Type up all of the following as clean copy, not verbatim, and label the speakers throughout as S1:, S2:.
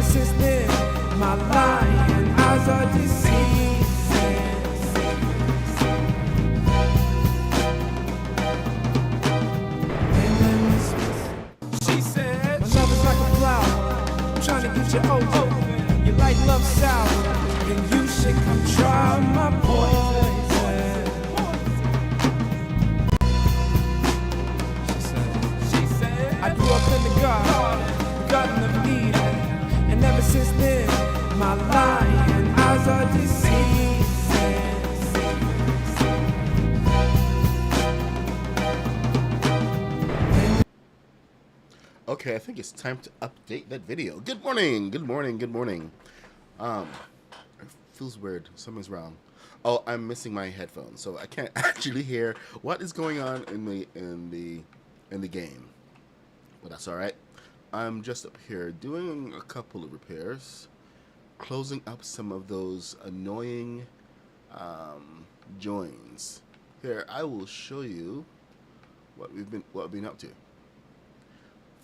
S1: since then, my lying eyes are deceiving. And then she said, my love is like a flower, I'm trying to get you over. You like love sour, then you should come try my poison. She said, I grew up in the garden of Eden, and ever since then, my lying eyes are deceiving.
S2: Okay, I think it's time to update that video. Good morning, good morning, good morning. It feels weird. Something's wrong. Oh, I'm missing my headphones, so I can't actually hear what is going on in the game. But that's all right. I'm just up here doing a couple of repairs, closing up some of those annoying joins. Here, I will show you what we've been up to.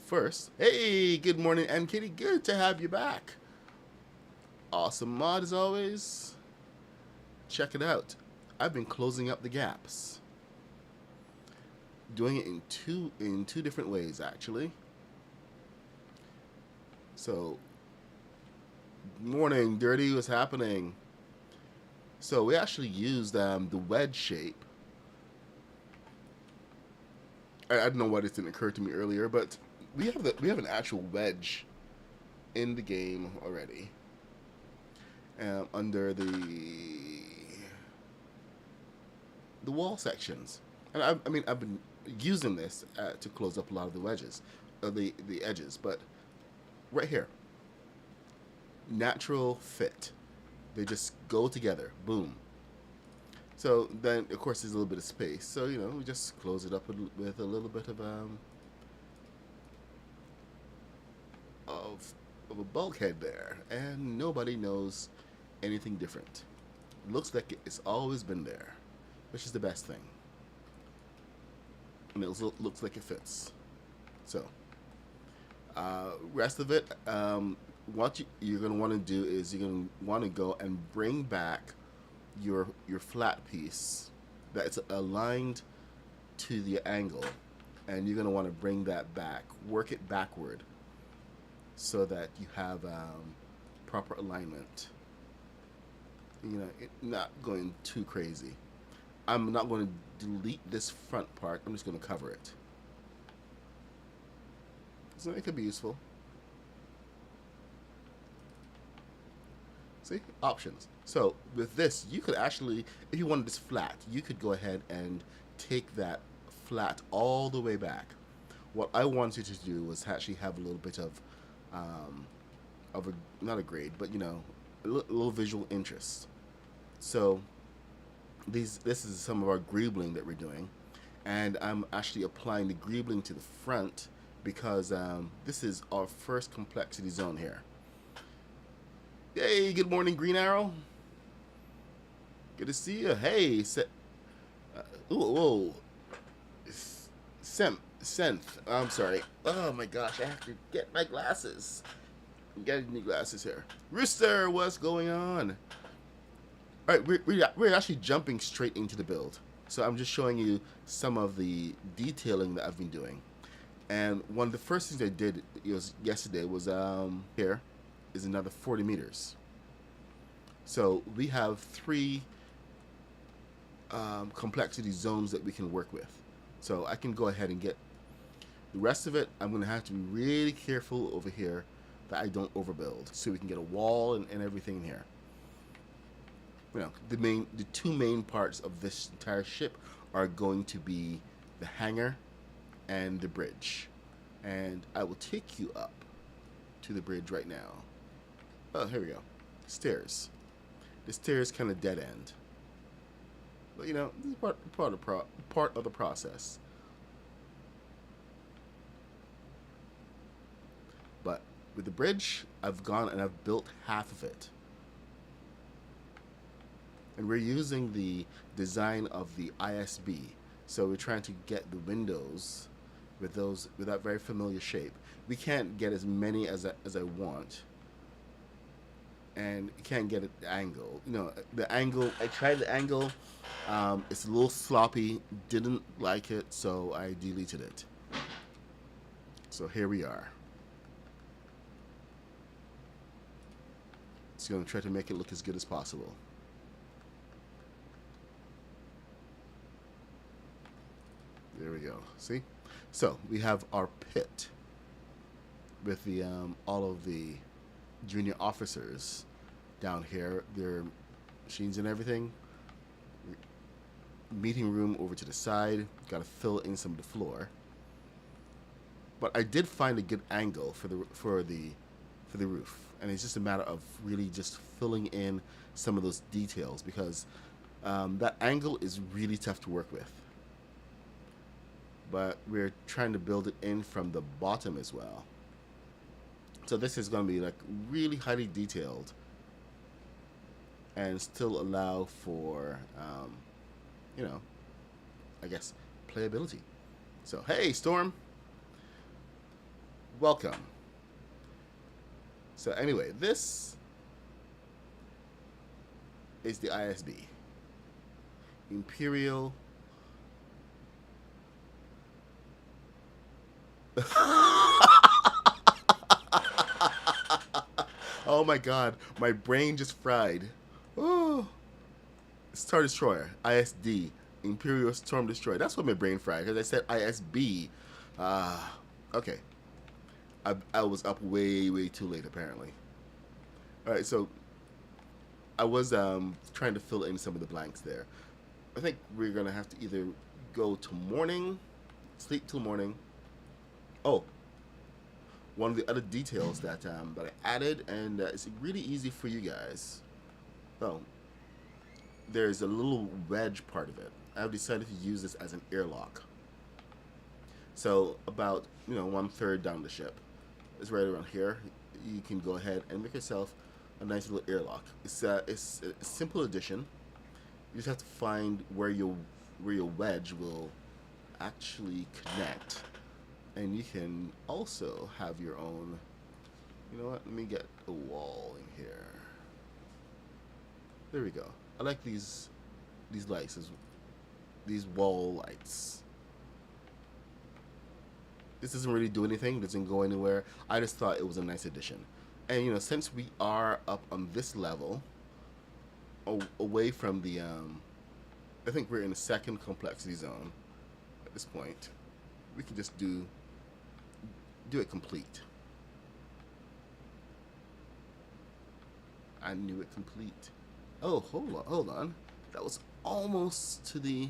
S2: First, hey, good morning, and Kitty, good to have you back. Awesome mod as always. Check it out. I've been closing up the gaps, doing it in two different ways actually. So, morning, Dirty, what's happening? So we actually used the wedge shape. I don't know why this didn't occur to me earlier, but we have an actual wedge in the game already, under the wall sections, and I mean I've been using this to close up a lot of the wedges, the edges, but right here, natural fit, they just go together, boom. So then of course there's a little bit of space, so you know we just close it up with a little bit of a bulkhead there, and nobody knows anything different. It looks like it's always been there, which is the best thing, and it looks like it fits. So rest of it, what you're going to want to do is you're going to want to go and bring back your flat piece that's aligned to the angle, and you're going to want to bring that back, work it backward, so that you have proper alignment. You know, not going too crazy. I'm not going to delete this front part. I'm just going to cover it. So it could be useful. See, options. So with this, you could actually, if you wanted this flat, you could go ahead and take that flat all the way back. What I wanted to do was actually have a little bit of a, not a grade, but you know, a little visual interest. So this is some of our greebling that we're doing, and I'm actually applying the greebling to the front because this is our first complexity zone here. Hey, good morning, Green Arrow. Good to see you. Hey, whoa, Senth. I'm sorry. Oh my gosh, I have to get my glasses. I'm getting new glasses here. Rooster, what's going on? All right, we're actually jumping straight into the build. So I'm just showing you some of the detailing that I've been doing. And one of the first things I did yesterday was here is another 40 meters. So we have 3 complexity zones that we can work with. So I can go ahead and get the rest of it. I'm going to have to be really careful over here that I don't overbuild, so we can get a wall and everything here. You know, the 2 main parts of this entire ship are going to be the hangar and the bridge, and I will take you up to the bridge right now. Oh, here we go. Stairs. The stairs kind of dead end, but you know, this is part of the process. But with the bridge, I've gone and I've built half of it. And we're using the design of the ISB. So we're trying to get the windows with that very familiar shape. We can't get as many as I want, and you can't get it the angle. You know, the angle. I tried the angle. It's a little sloppy. Didn't like it, so I deleted it. So here we are. It's going to try to make it look as good as possible. There we go. See? So we have our pit with the all of the junior officers down here. Their machines and everything. Meeting room over to the side. Got to fill in some of the floor. But I did find a good angle for the roof, and it's just a matter of really just filling in some of those details, because that angle is really tough to work with. But we're trying to build it in from the bottom as well. So this is going to be like really highly detailed and still allow for, you know, I guess, playability. So, hey, Storm. Welcome. So anyway, this is the ISB. Imperial. Oh my god, my brain just fried. Oh. Star Destroyer, ISD, Imperial Storm Destroyer. That's what my brain fried, because I said ISB. Okay. I was up way too late, apparently. Alright, so I was trying to fill in some of the blanks there. I think we're going to have to either go to morning, sleep till morning. Oh, one of the other details that I added, and it's really easy for you guys. Oh, there's a little wedge part of it. I've decided to use this as an airlock. So about 1/3 down the ship, it's right around here. You can go ahead and make yourself a nice little airlock. It's a simple addition. You just have to find where your wedge will actually connect, and you can also have your own. You know what? Let me get a wall in here. There we go. I like these lights, these wall lights. This doesn't really do anything, doesn't go anywhere. I just thought it was a nice addition. And since we are up on this level, away from the I think we're in the second complexity zone at this point. We can just do it complete. I knew it complete. Oh, hold on. That was almost to the.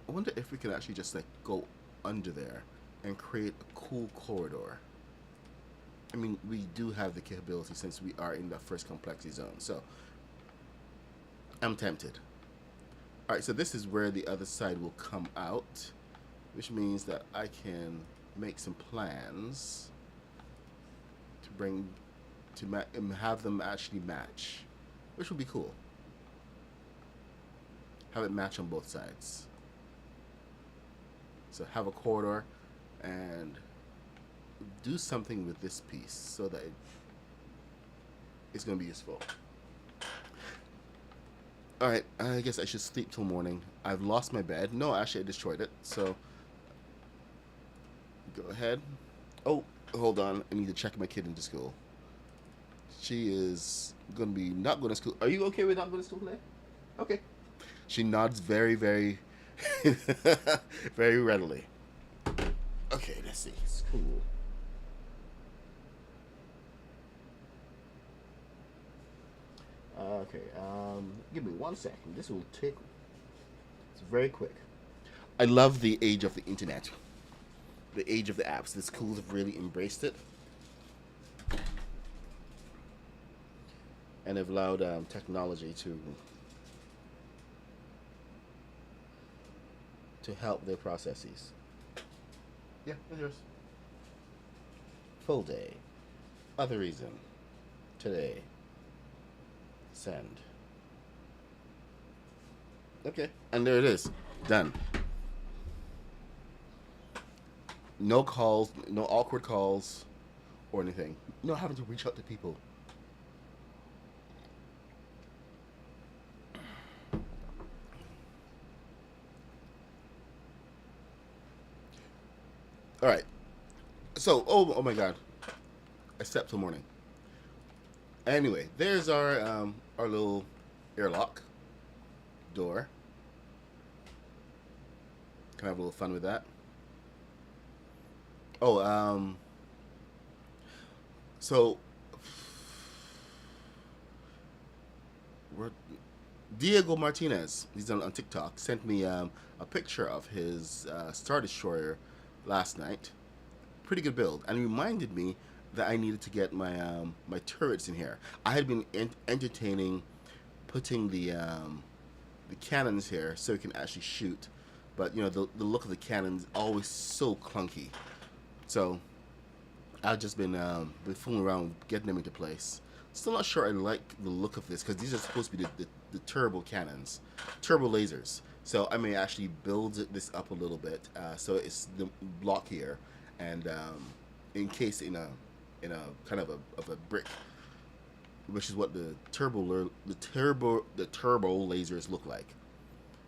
S2: I wonder if we can actually just like go under there and create a cool corridor. I mean, we do have the capability since we are in the first complexity zone. So I'm tempted. All right, so this is where the other side will come out, which means that I can make some plans to have them actually match, which would be cool. Have it match on both sides. So have a corridor and do something with this piece so that it's going to be useful. Alright, I guess I should sleep till morning. I've lost my bed. No, actually I destroyed it, so go ahead. Oh, hold on. I need to check my kid into school. She is going to be not going to school. Are you okay with not going to school today? Okay. She nods very, very, very readily. Okay, let's see. School. Okay, give me 1 second. This will take. It's very quick. I love the age of the internet. The age of the apps. The schools have really embraced it. And have allowed technology to help their processes. Yeah, that's yours. Full day. Other reason. Today. Send. Okay, and there it is. Done. No calls, no awkward calls or anything. No having to reach out to people. So, oh my God, I slept till morning. Anyway, there's our little airlock door. Can I have a little fun with that? Oh, so Diego Martinez, he's on TikTok, sent me a picture of his Star Destroyer last night. Pretty good build, and reminded me that I needed to get my turrets in here. I had been entertaining putting the cannons here so it can actually shoot, but you know the look of the cannons is always so clunky. So I've just been fooling around getting them into place. Still not sure I like the look of this because these are supposed to be the turbo cannons, turbo lasers. So I may actually build this up a little bit so it's the block here, and encased in a kind of a brick, which is what the turbo lasers look like.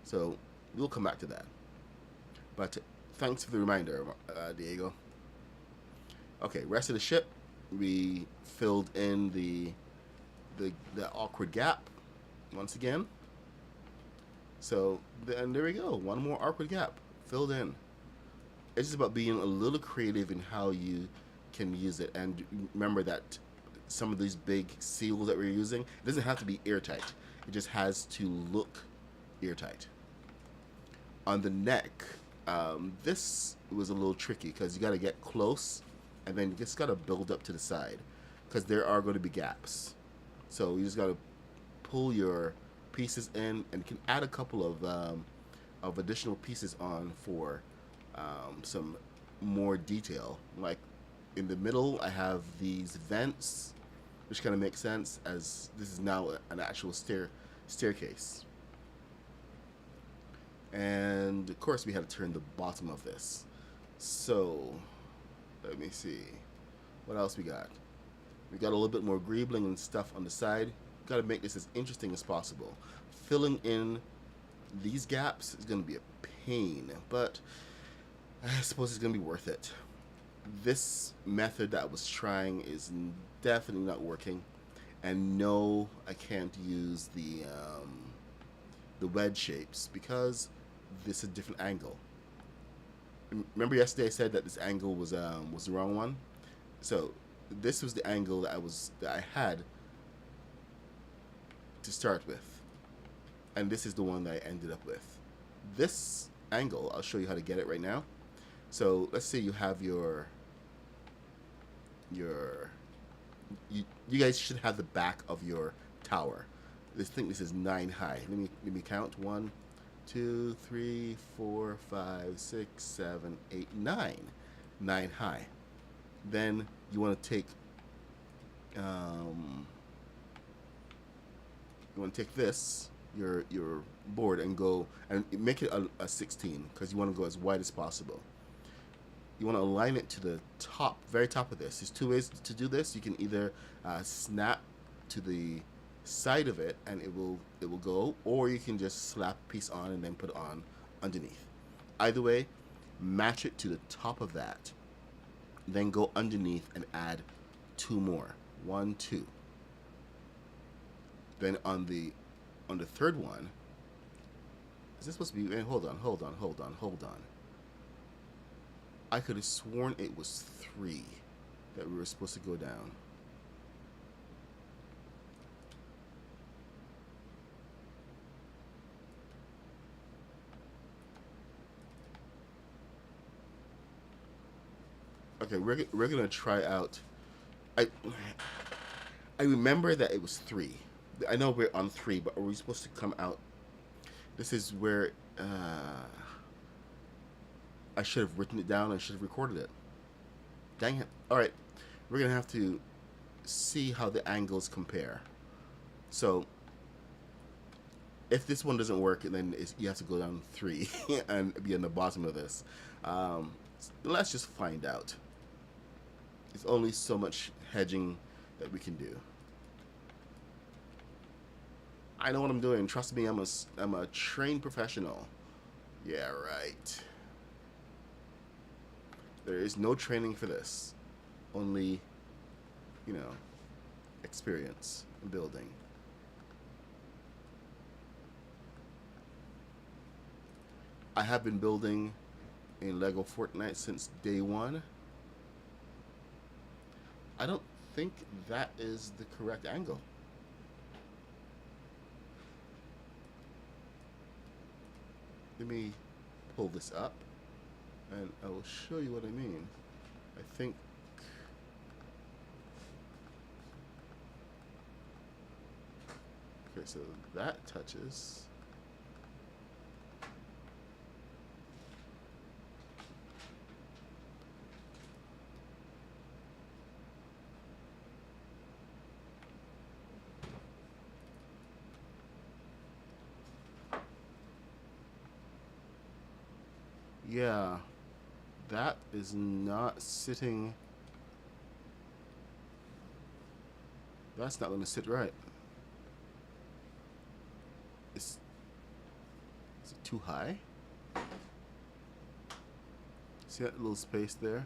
S2: So we'll come back to that. But thanks for the reminder, Diego. Okay, rest of the ship, we filled in the awkward gap once again. So and there we go, one more awkward gap filled in. It's just about being a little creative in how you can use it, and remember that some of these big seals that we're using, it doesn't have to be airtight. It just has to look airtight. On the neck, this was a little tricky because you got to get close and then you just got to build up to the side because there are going to be gaps. So you just got to pull your pieces in, and you can add a couple of additional pieces on for some more detail. Like in the middle, I have these vents, which kind of makes sense as this is now an actual staircase. And of course, we had to turn the bottom of this. So let me see what else we got. We got a little bit more greebling and stuff on the side. Got to make this as interesting as possible. Filling in these gaps is going to be a pain, but I suppose it's going to be worth it. This method that I was trying is definitely not working, and no, I can't use the wedge shapes because this is a different angle. Remember yesterday I said that this angle was the wrong one? So this was the angle that I had to start with, and this is the one that I ended up with. This angle, I'll show you how to get it right now. So let's say you have you guys should have the back of your tower. I think this is 9 high. Let me count. 1, 2, 3, 4, 5, 6, 7, 8, 9. 9 high. Then you want to take this your board and go and make it a 16 because you want to go as wide as possible. You want to align it to the top, very top of this. There's 2 ways to do this. You can either snap to the side of it and it will go, or you can just slap a piece on and then put it on underneath. Either way, match it to the top of that, then go underneath and add 2 more. 1, 2. Then on the third one, is this supposed to be? Hold on. I could have sworn it was 3 that we were supposed to go down. Okay, we're gonna try out. I remember that it was 3. I know we're on 3, but are we supposed to come out? This is where I should have written it down. I should have recorded it. Dang it. All right, we're gonna have to see how the angles compare. So if this one doesn't work, then you have to go down 3 and be on the bottom of this. Let's just find out. There's only so much hedging that we can do. I know what I'm doing. Trust me, I'm a trained professional. Yeah, right. There is no training for this. Only, you know, experience in building. I have been building in Lego Fortnite since day one. I don't think that is the correct angle. Let me pull this up and I will show you what I mean. I think okay, so that touches. Yeah, that is not sitting. That's not going to sit right. Is it too high? See that little space there?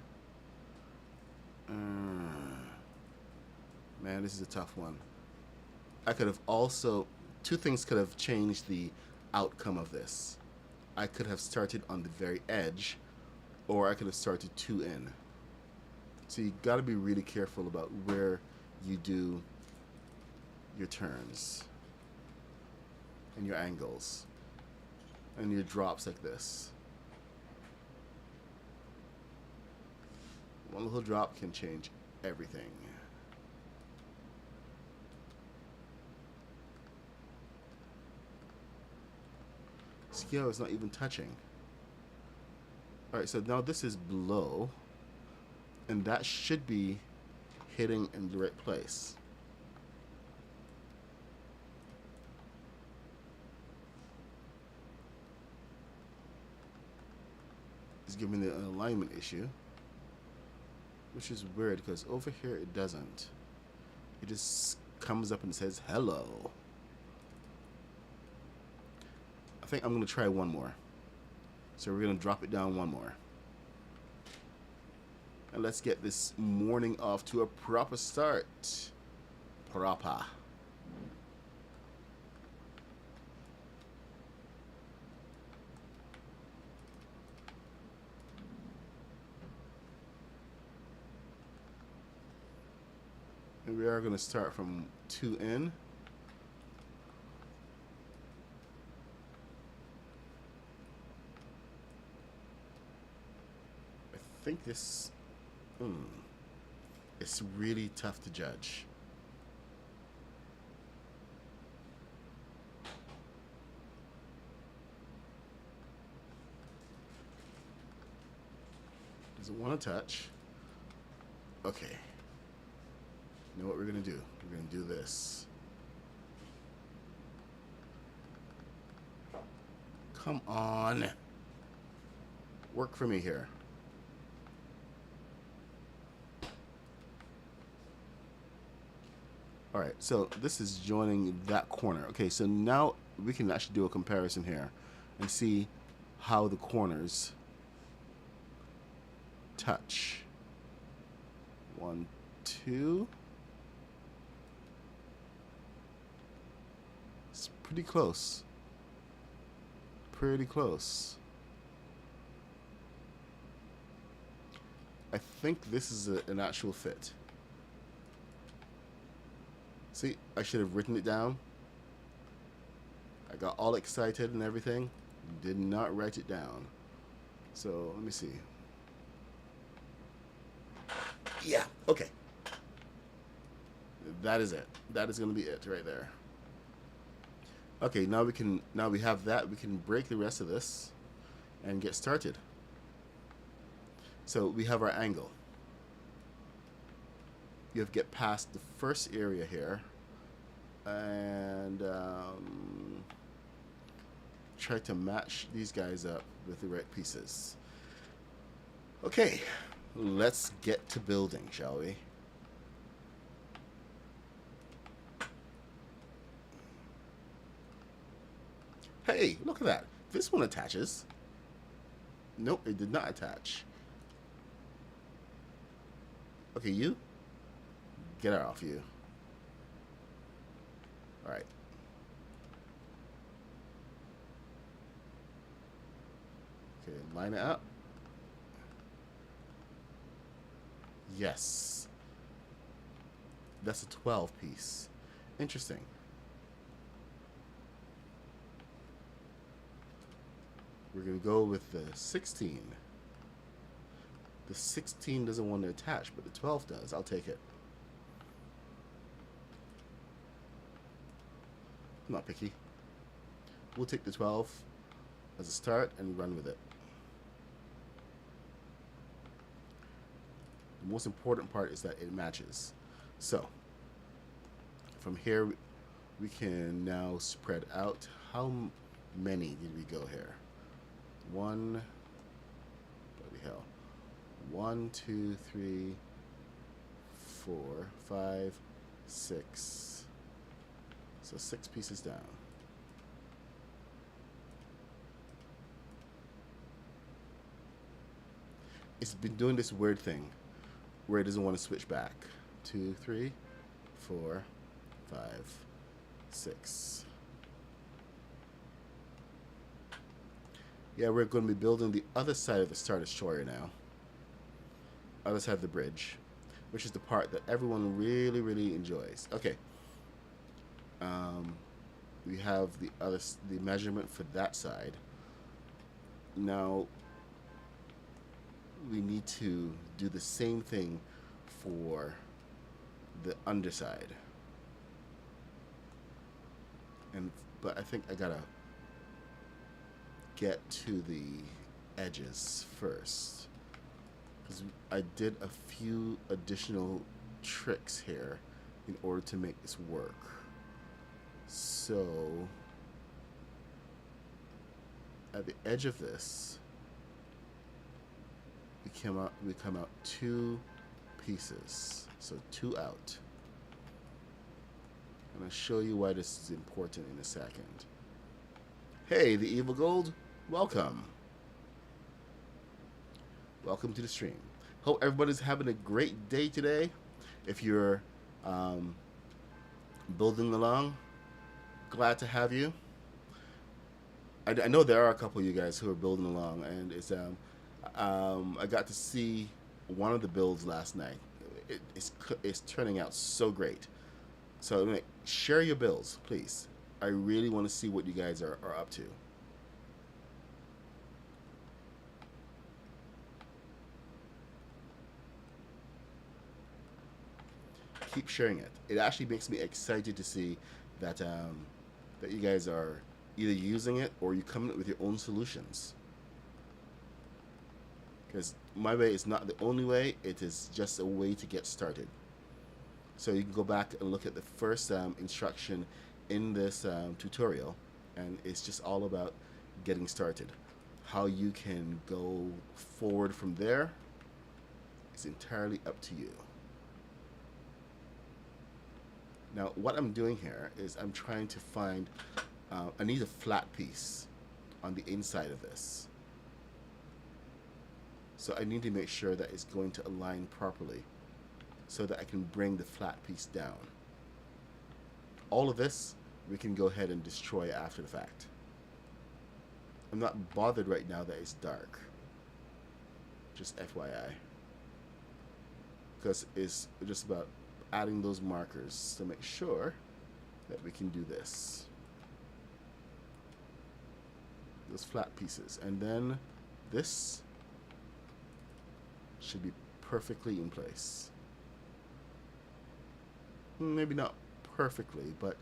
S2: Man, this is a tough one. I could have also, two things could have changed the outcome of this. I could have started on the very edge, or I could have started two in. So you got to be really careful about where you do your turns and your angles and your drops like this. One little drop can change everything. See how it's not even touching. Alright, so now this is below, and that should be hitting in the right place. It's giving me an alignment issue, which is weird because over here it doesn't. It just comes up and says hello. I think I'm going to try one more. So we're going to drop it down one more. And let's get this morning off to a proper start. Proper. And we are going to start from 2 in. I think this, it's really tough to judge. Does it want to touch? Okay. You know what we're going to do? We're going to do this. Come on. Work for me here. Alright, so this is joining that corner. Okay, so now we can actually do a comparison here and see how the corners touch. 1, 2. It's pretty close. Pretty close. I think this is an actual fit. See, I should have written it down. I got all excited and everything. Did not write it down. So, let me see. Yeah, okay. That is it. That is going to be it right there. Okay, now we have that. We can break the rest of this and get started. So, we have our angle. You have to get past the first area here and try to match these guys up with the right pieces. Okay, let's get to building, shall we? Hey, look at that. This one attaches. Nope, it did not attach. Okay, you get out off you. All right. Okay, line it up. Yes. That's a 12 piece. Interesting. We're going to go with the 16. The 16 doesn't want to attach, but the 12 does. I'll take it. I'm not picky. We'll take the 12 as a start and run with it. The most important part is that it matches. So, from here, we can now spread out. How many did we go here? One, bloody hell. 1, 2, 3, 4, 5, 6. So 6 pieces down. It's been doing this weird thing where it doesn't want to switch back. 2, 3, 4, 5, 6. Yeah, we're going to be building the other side of the Star Destroyer now. Other side of the bridge, which is the part that everyone really, really enjoys. Okay. We have the measurement for that side. Now we need to do the same thing for the underside. But I think I gotta get to the edges first, because I did a few additional tricks here in order to make this work. So at the edge of this, we come out 2 pieces, so 2 out. And I'll show you why this is important in a second. Hey, the Evil Gold, welcome. Welcome to the stream. Hope everybody's having a great day today. If you're building along, glad to have you. I know there are a couple of you guys who are building along, and it's I got to see one of the builds last night. It's turning out so great. So share your builds, please. I really want to see what you guys are up to. Keep sharing it. It actually makes me excited to see that that you guys are either using it or you come up with your own solutions. Because my way is not the only way, it is just a way to get started. So you can go back and look at the first instruction in this tutorial, and it's just all about getting started. How you can go forward from there is entirely up to you. Now what I'm doing here is I'm trying to find, I need a flat piece on the inside of this. So I need to make sure that it's going to align properly so that I can bring the flat piece down. All of this we can go ahead and destroy after the fact. I'm not bothered right now that it's dark. Just FYI. Because it's just about adding those markers to make sure that we can do this. Those flat pieces. And then this should be perfectly in place. Maybe not perfectly, but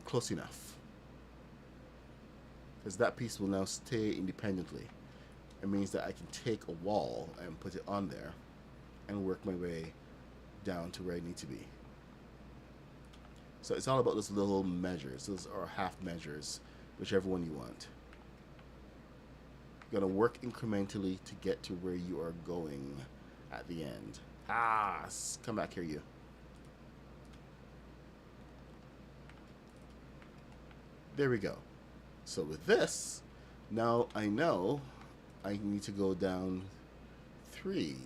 S2: close enough. Because that piece will now stay independently. It means that I can take a wall and put it on there and work my way down to where I need to be. So it's all about those little measures, those are half measures, whichever one you want. You're gonna work incrementally to get to where you are going at the end. Come back here, you. There we go. So with this, now I know I need to go down 3.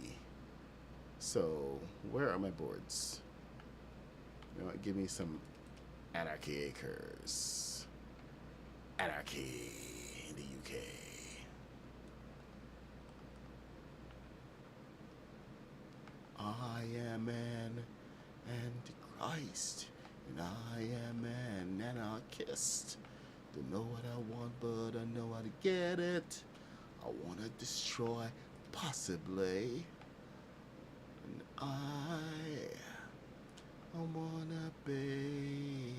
S2: So, where are my boards? You know what? Give me some Anarchy Acres. Anarchy in the UK. I am an Antichrist, and I am an anarchist. Don't know what I want, but I know how to get it. I want to destroy, possibly. And I wanna be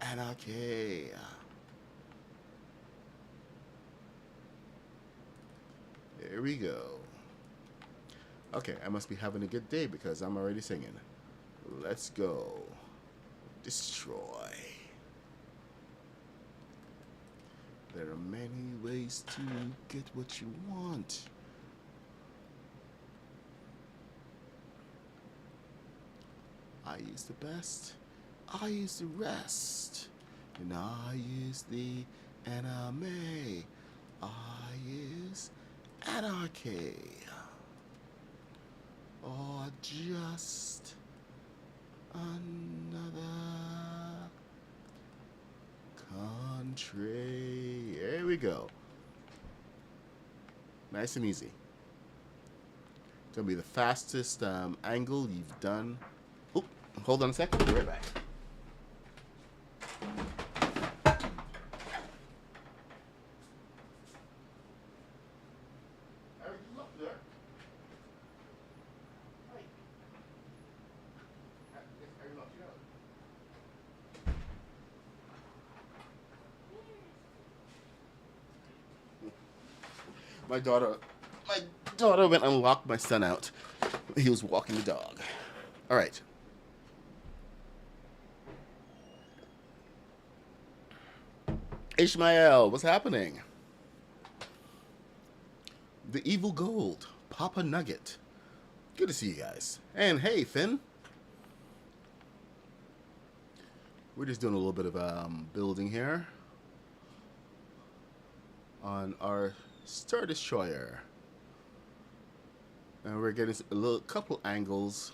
S2: anarchy. There we go. Okay, I must be having a good day because I'm already singing. Let's go. Destroy. There are many ways to get what you want. I use the best, I use the rest, and I use the enemy. I use anarchy. Or just another country. There we go. Nice and easy. It's gonna be the fastest angle you've done. Oh, hold on a second. Be right back. My daughter went and locked my son out. He was walking the dog. All right. Ishmael, what's happening? The Evil Gold, Papa Nugget. Good to see you guys. And hey, Finn. We're just doing a little bit of building here on our Star Destroyer. And we're getting a couple angles.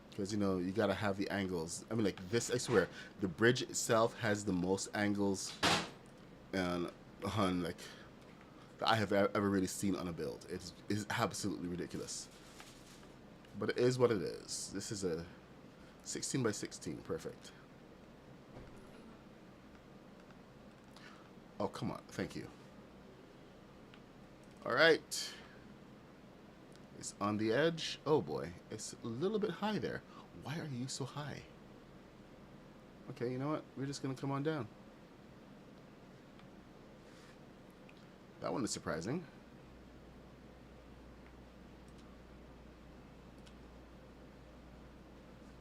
S2: Because, you know, you gotta have the angles. I mean, like this, I swear, the bridge itself has the most angles on like that I have ever really seen on a build. It's absolutely ridiculous. But it is what it is. This is a 16 by 16, perfect. Oh, come on, thank you. All right. It's on the edge. Oh boy, it's a little bit high there. Why are you so high? Okay, you know what? We're just gonna come on down. That one is surprising.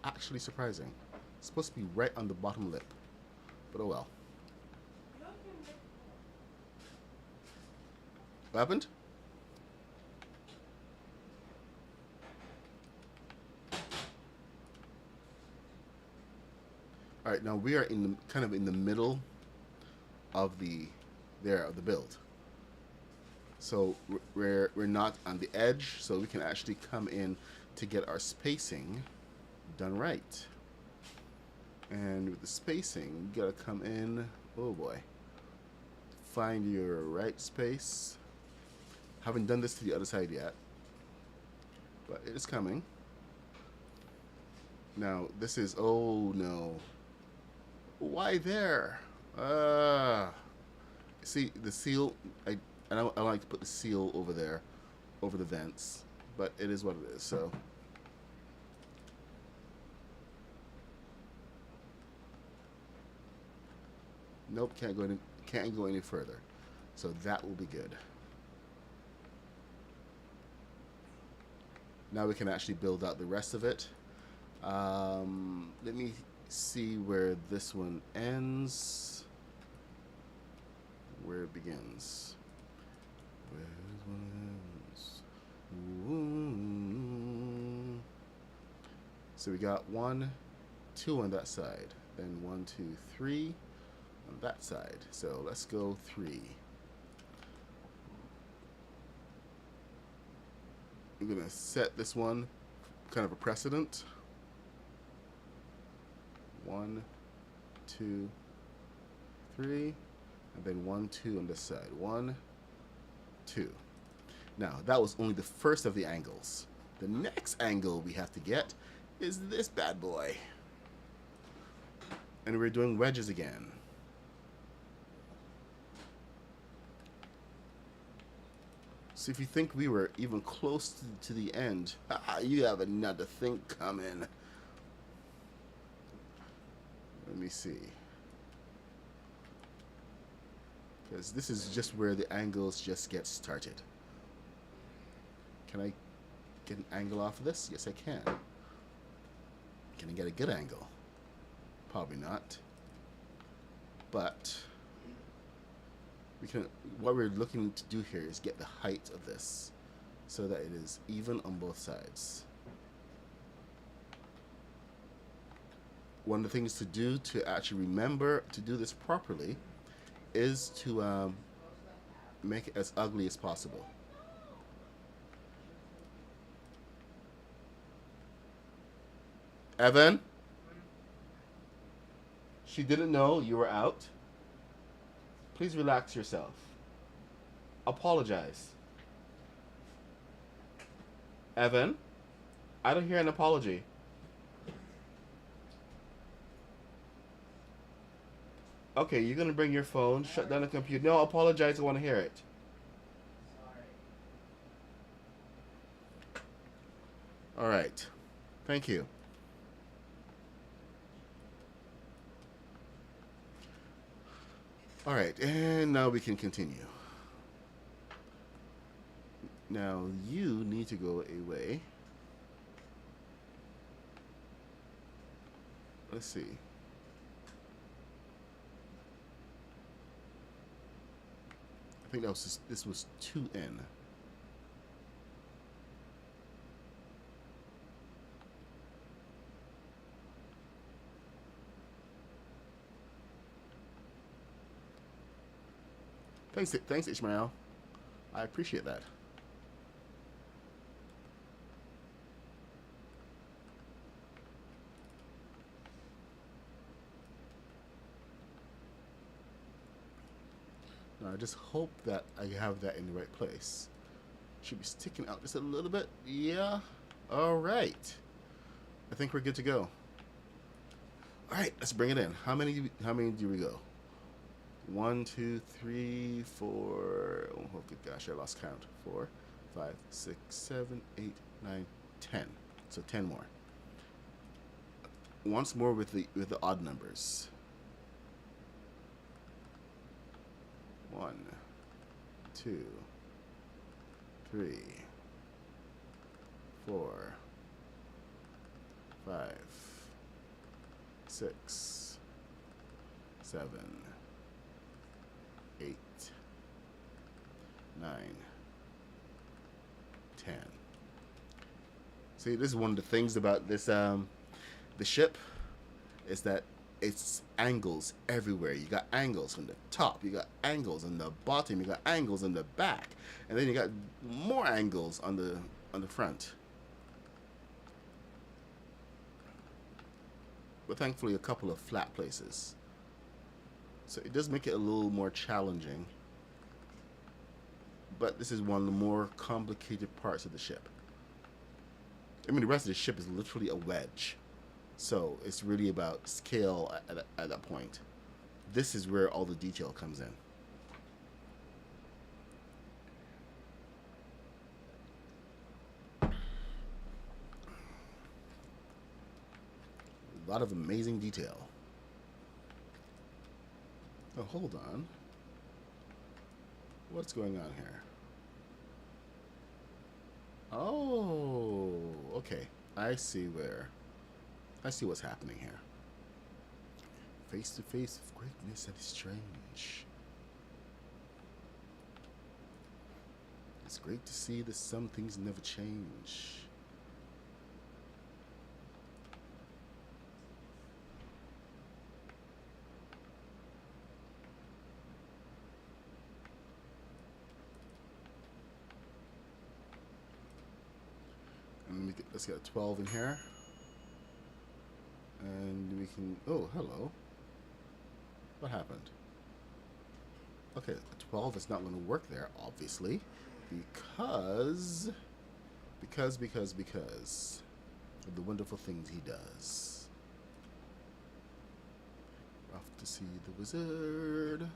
S2: Actually surprising. It's supposed to be right on the bottom lip. But oh well. What happened? All right, now we are in the kind of in the middle of the build. So we're not on the edge, so we can actually come in to get our spacing done right. And with the spacing, you gotta come in. Oh boy, find your right space. Haven't done this to the other side yet, but it is coming. Now this is, oh no. Why there? See the seal. I like to put the seal over there, over the vents, but it is what it is. So nope, can't go any further. So that will be good. Now we can actually build out the rest of it. Let me see where this one ends, where it begins. Where this one ends. Ooh. So we got 1, 2 on that side, then 1, 2, 3 on that side. So let's go 3. I'm going to set this one kind of a precedent. 1, 2, 3, and then 1, 2 on this side. 1, 2. Now, that was only the first of the angles. The next angle we have to get is this bad boy. And we're doing wedges again. So if you think we were even close to the end, you have another thing coming. Let me see. Because this is just where the angles just get started. Can I get an angle off of this? Yes, I can. Can I get a good angle? Probably not. But we can. What we're looking to do here is get the height of this so that it is even on both sides. One of the things to do to actually remember to do this properly is to make it as ugly as possible. Evan? She didn't know you were out. Please relax yourself. Apologize. Evan? I don't hear an apology. Okay, you're gonna bring your phone, shut down the computer. No, apologize, I wanna hear it. Alright. Thank you. Alright, and now we can continue. Now you need to go away. Let's see. I think that was just, this was 2N. Thanks, Ishmael. I appreciate that. Now, I just hope that I have that in the right place. Should be sticking out just a little bit. Yeah. All right. I think we're good to go. All right, let's bring it in. How many do we go? 1, 2, 3, 4. Oh, good gosh, I lost count. 4, 5, 6, 7, 8, 9, 10. So 10 more. Once more with the odd numbers. 1, 2, 3, 4, 5, 6, 7, 8, 9, 10. See, this is one of the things about this the ship is that it's angles everywhere. You got angles from the top, you got angles on the bottom, you got angles on the back, and then you got more angles on the front. But thankfully a couple of flat places. So it does make it a little more challenging. But this is one of the more complicated parts of the ship. I mean, the rest of the ship is literally a wedge. So it's really about scale at that point. This is where all the detail comes in. A lot of amazing detail. Oh, hold on. What's going on here? Oh, okay. I see what's happening here. Face to face with greatness that is strange. It's great to see that some things never change. let's get a 12 in here. And we can, oh, hello. What happened? Okay, a 12 is not going to work there, obviously, because of the wonderful things he does. Off to see the wizard.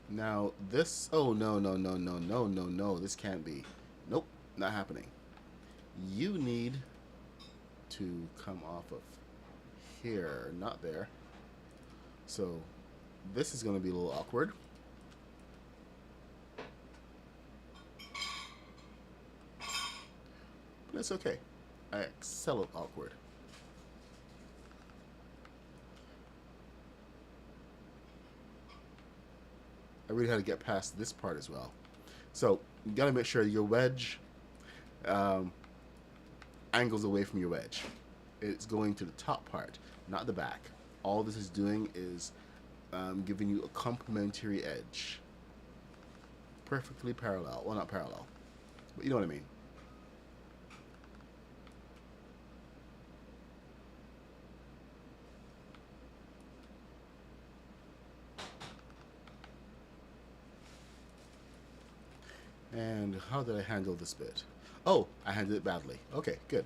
S2: Now this, oh no, this can't be. Nope, not happening. You need to come off of here, not there. So this is going to be a little awkward. But it's okay. I excel at awkward. I really had to get past this part as well. So you got to make sure your wedge angles away from your wedge. It's going to the top part, not the back. All this is doing is giving you a complementary edge. Perfectly parallel. Well, not parallel, but you know what I mean. And how did I handle this bit? Oh, I handled it badly. Okay, good.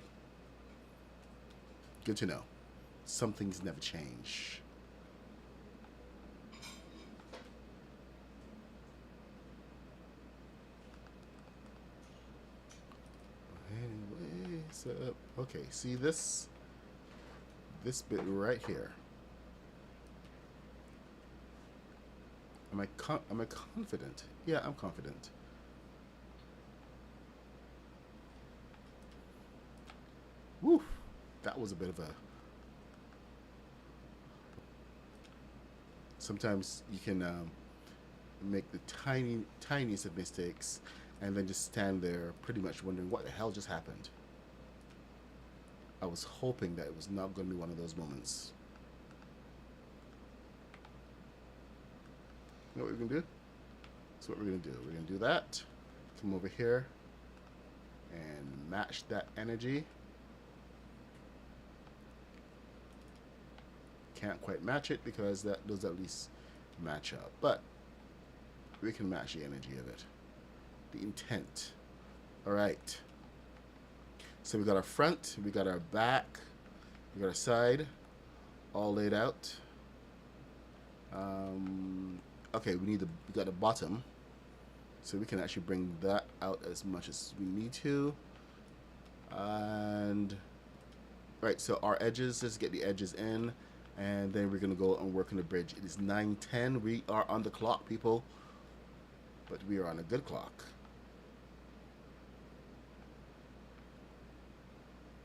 S2: Good to know. Some things never change. Anyway, so okay, see this bit right here. Am I confident? Yeah, I'm confident. Woo! That was a bit of a... Sometimes you can make the tiniest of mistakes and then just stand there pretty much wondering what the hell just happened. I was hoping that it was not going to be one of those moments. You know what we're going to do? That's what we're going to do. We're going to do that. Come over here and match that energy. Can't quite match it because that does at least match up, but we can match the energy of it, the intent. All right, so we got our front, we got our back, we got our side all laid out. Okay, we got the bottom, so we can actually bring that out as much as we need to. And right, so our edges, let's get the edges in. And then we're going to go and work on the bridge. It is 9:10. We are on the clock, people. But we are on a good clock.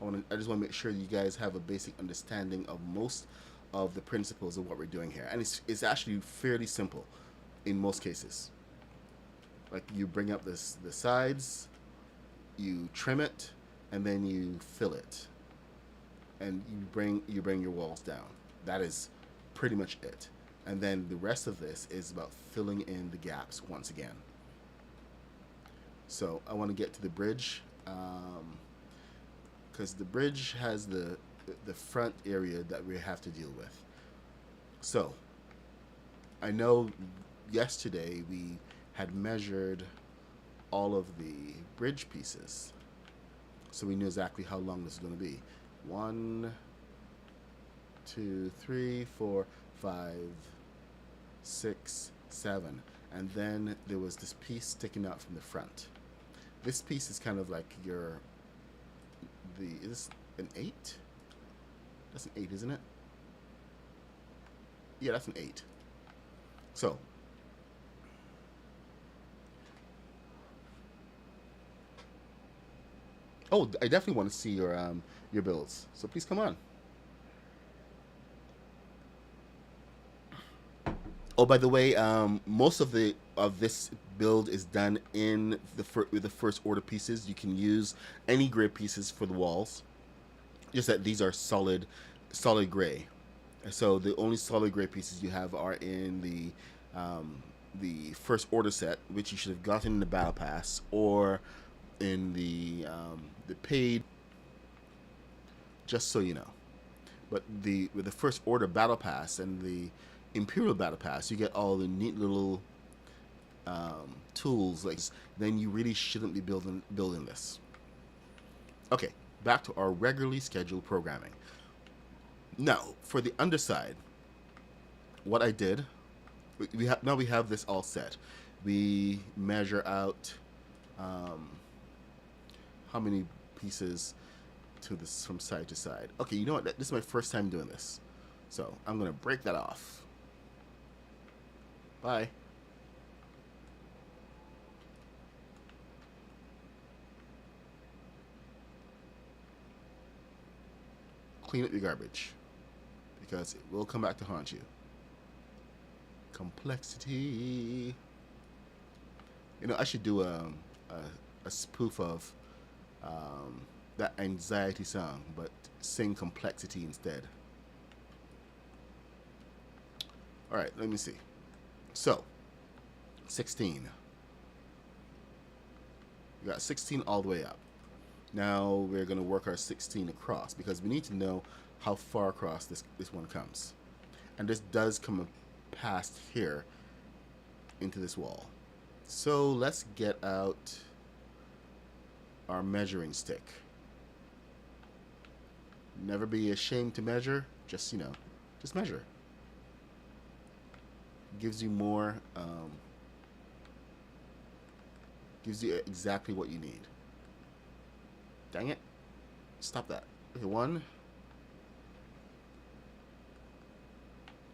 S2: I just want to make sure you guys have a basic understanding of most of the principles of what we're doing here. And it's actually fairly simple in most cases. Like you bring up the sides, you trim it, and then you fill it. And you bring your walls down. That is pretty much it. And then the rest of this is about filling in the gaps once again. So I want to get to the bridge because the bridge has the front area that we have to deal with. So I know yesterday we had measured all of the bridge pieces. So we knew exactly how long this is going to be. 1, 2, 3, 4, 5, 6, 7. And then there was this piece sticking out from the front. This piece is kind of like is this an 8? That's an 8, isn't it? Yeah, that's an 8. So oh, I definitely want to see your builds. So please come on. Oh, by the way, most of this build is done in with the first order pieces. You can use any gray pieces for the walls. Just that these are solid gray. So the only solid gray pieces you have are in the the first order set, which you should have gotten in the battle pass or in the paid, just so you know. But with the first order battle pass and the Imperial battle pass, you get all the neat little tools. Like, then you really shouldn't be building this. Okay, back to our regularly scheduled programming. Now, for the underside, what I did, we have this all set. We measure out how many pieces to this from side to side. Okay, you know what? This is my first time doing this, so I'm gonna break that off. Bye. Clean up your garbage, because it will come back to haunt you. Complexity. You know, I should do a spoof of that anxiety song, but sing complexity instead. All right, let me see. So, 16. We got 16 all the way up. Now we're going to work our 16 across, because we need to know how far across this one comes. And this does come past here into this wall. So let's get out our measuring stick. Never be ashamed to measure. Just, you know, just measure. Gives you more, gives you exactly what you need. Dang it. Stop that. Okay, 1,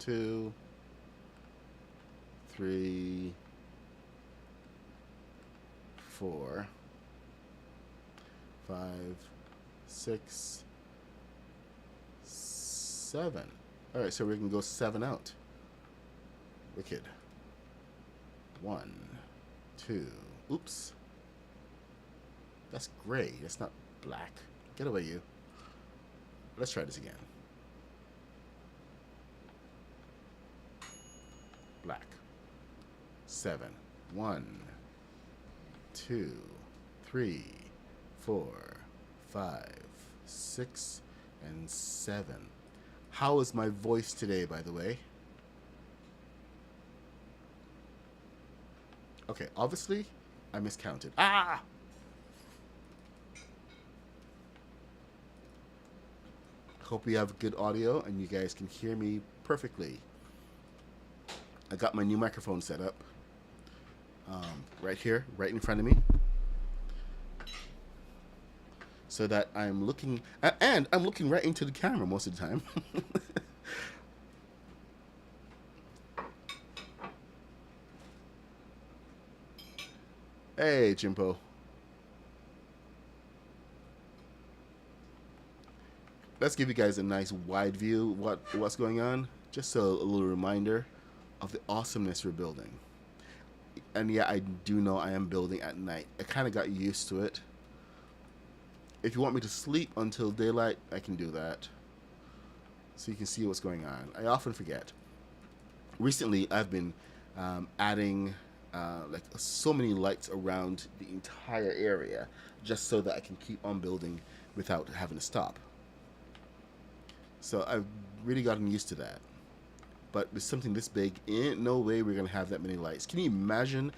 S2: 2, 3, 4, 5, 6, 7. All right, so we can go 7 out. Wicked. 1, 2. Oops. That's gray. That's not black. Get away, you. Let's try this again. Black. 7. 1, 2, 3, 4, 5, 6, and 7. How is my voice today, by the way? Okay, obviously, I miscounted. Ah! Hope we have good audio and you guys can hear me perfectly. I got my new microphone set up right here, right in front of me, so that I'm looking, and I'm looking right into the camera most of the time. Hey, Jimpo. Let's give you guys a nice wide view of what's going on. Just a little reminder of the awesomeness we're building. And yeah, I do know I am building at night. I kind of got used to it. If you want me to sleep until daylight, I can do that, so you can see what's going on. I often forget. Recently, I've been adding like so many lights around the entire area, just so that I can keep on building without having to stop. So I've really gotten used to that. But with something this big, ain't no way we're gonna have that many lights. Can you imagine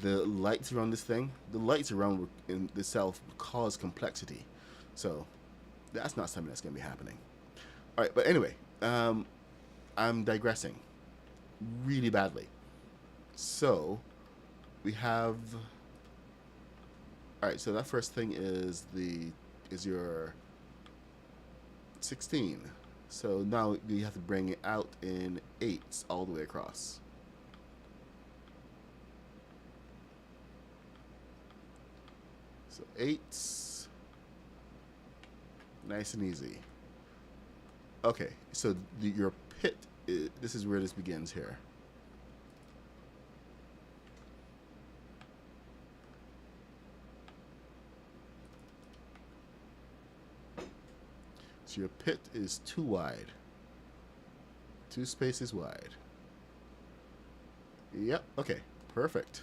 S2: the lights around this thing? The lights around in itself cause complexity. So that's not something that's gonna be happening. All right, but anyway, I'm digressing really badly. So we have, all right, so that first thing is your 16. So now you have to bring it out in 8s all the way across. So 8s, nice and easy. Okay, so your pit, this is where this begins here. So your pit is 2 wide, 2 spaces wide. Yep, okay, perfect.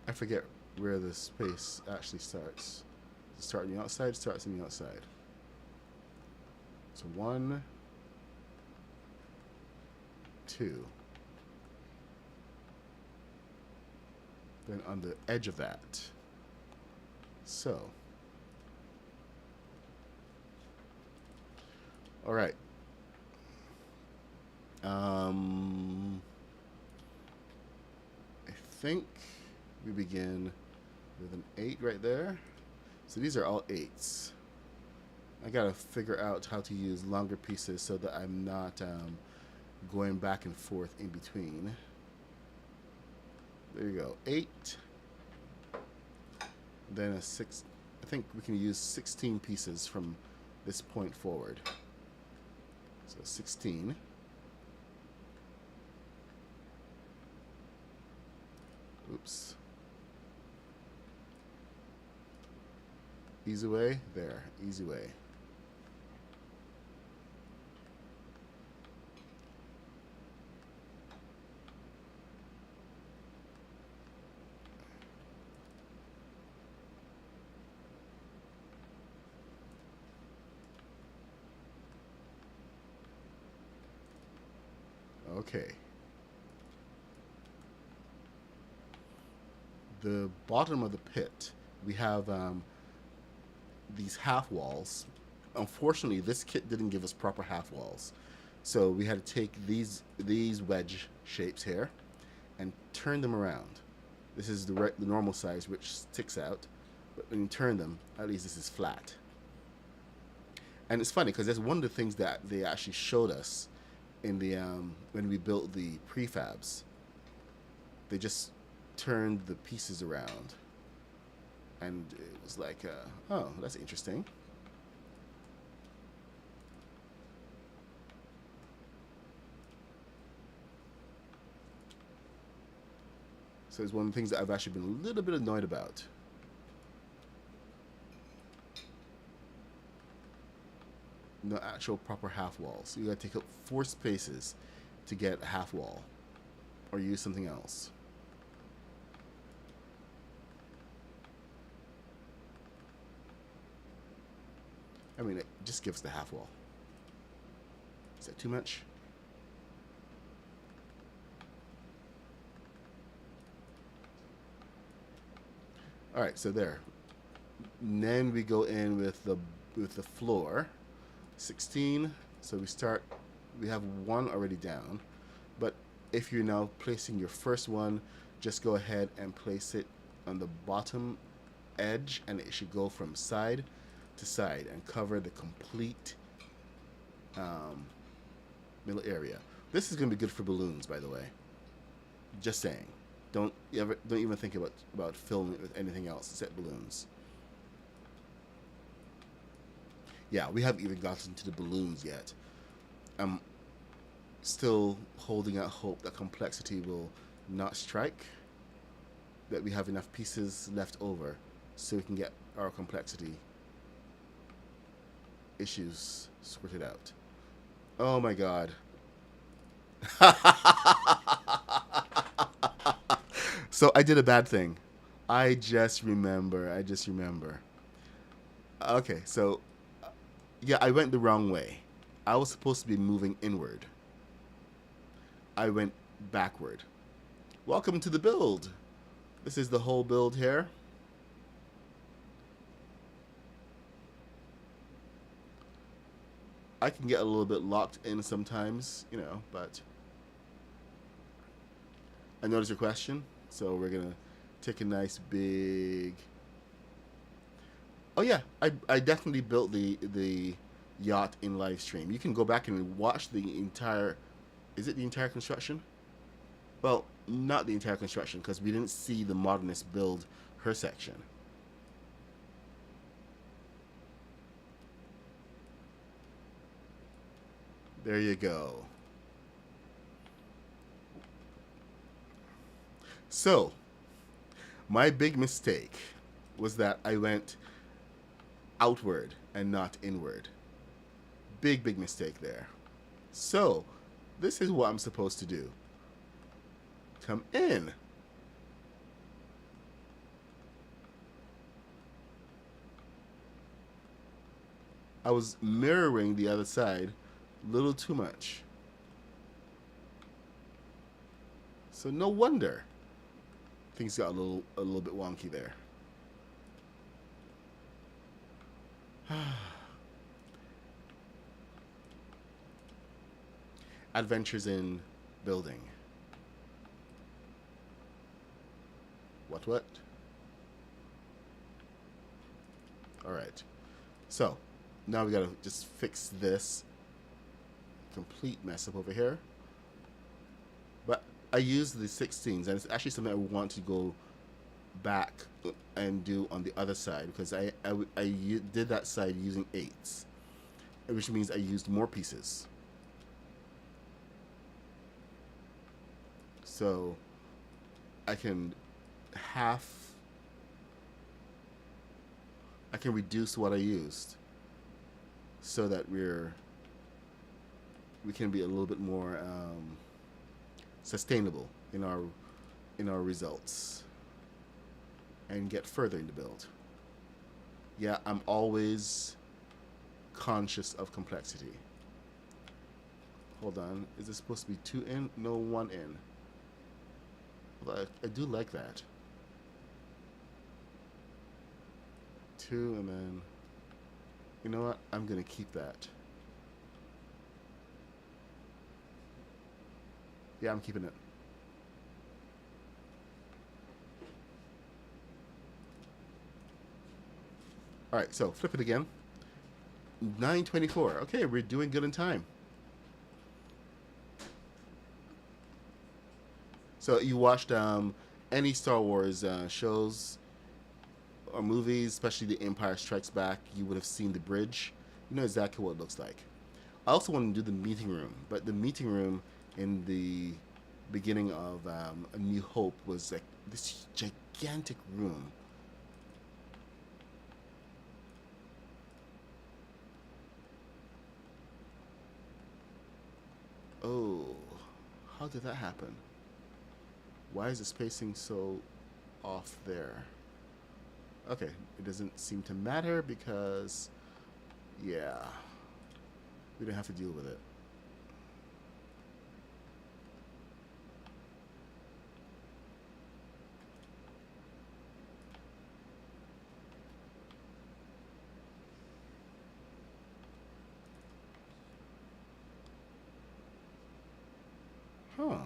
S2: I forget where the space actually starts. Does it start on the outside? It starts on the outside. So 1, 2. Then on the edge of that. So. All right. I think we begin with an 8 right there. So these are all 8s. I gotta figure out how to use longer pieces so that I'm not going back and forth in between. There you go, 8. Then a 6. I think we can use 16 pieces from this point forward. So 16. Oops. Easy way, there, easy way. Okay. The bottom of the pit, we have these half walls. Unfortunately, this kit didn't give us proper half walls, so we had to take these wedge shapes here and turn them around. This is the normal size, which sticks out, but when you turn them, at least this is flat. And it's funny because that's one of the things that they actually showed us in the when we built the prefabs. They just turned the pieces around, and it was like, oh, that's interesting. So it's one of the things that I've actually been a little bit annoyed about. No actual proper half walls. You gotta take up 4 spaces to get a half wall, or use something else. I mean, it just gives the half wall. Is that too much? All right, so there. And then we go in with the floor. 16. So we have 1 already down. But if you're now placing your first one, just go ahead and place it on the bottom edge, and it should go from side to side and cover the complete middle area. This is going to be good for balloons, by the way. Just saying. Don't even think about filling it with anything else except balloons. Yeah, we haven't even gotten to the balloons yet. I'm still holding out hope that complexity will not strike, that we have enough pieces left over so we can get our complexity issues sorted out. Oh my god. So I did a bad thing. I just remember. Okay, so yeah, I went the wrong way. I was supposed to be moving inward. I went backward. Welcome to the build. This is the whole build here. I can get a little bit locked in sometimes, but I noticed your question, so we're gonna take a nice big. Oh yeah, I definitely built the yacht in live stream. You can go back and watch the entire. Is it the entire construction? Well, not the entire construction, because we didn't see the modernist build her section. There you go. So, my big mistake was that I went outward and not inward. Big, big mistake there. So, this is what I'm supposed to do. Come in. I was mirroring the other side a little too much. So no wonder things got a little bit wonky there. Adventures in building. What? Alright. So, now we gotta just fix this complete mess up over here. But I use the 16s, and it's actually something I want to go back and do on the other side, because I did that side using 8s, which means I used more pieces. So I can reduce what I used so that we can be a little bit more sustainable in our results and get further in the build. Yeah, I'm always conscious of complexity. Hold on, is this supposed to be 2 in? No, 1 in. Well, I do like that. 2, and then, you know what? I'm gonna keep that. Yeah, I'm keeping it. Alright, so flip it again. 9:24. Okay, we're doing good in time. So you watched any Star Wars shows or movies, especially The Empire Strikes Back, you would have seen the bridge. You know exactly what it looks like. I also want to do the meeting room, but the meeting room in the beginning of A New Hope was like this gigantic room. Oh, how did that happen? Why is the spacing so off there? Okay, it doesn't seem to matter because, yeah, we don't have to deal with it. Huh.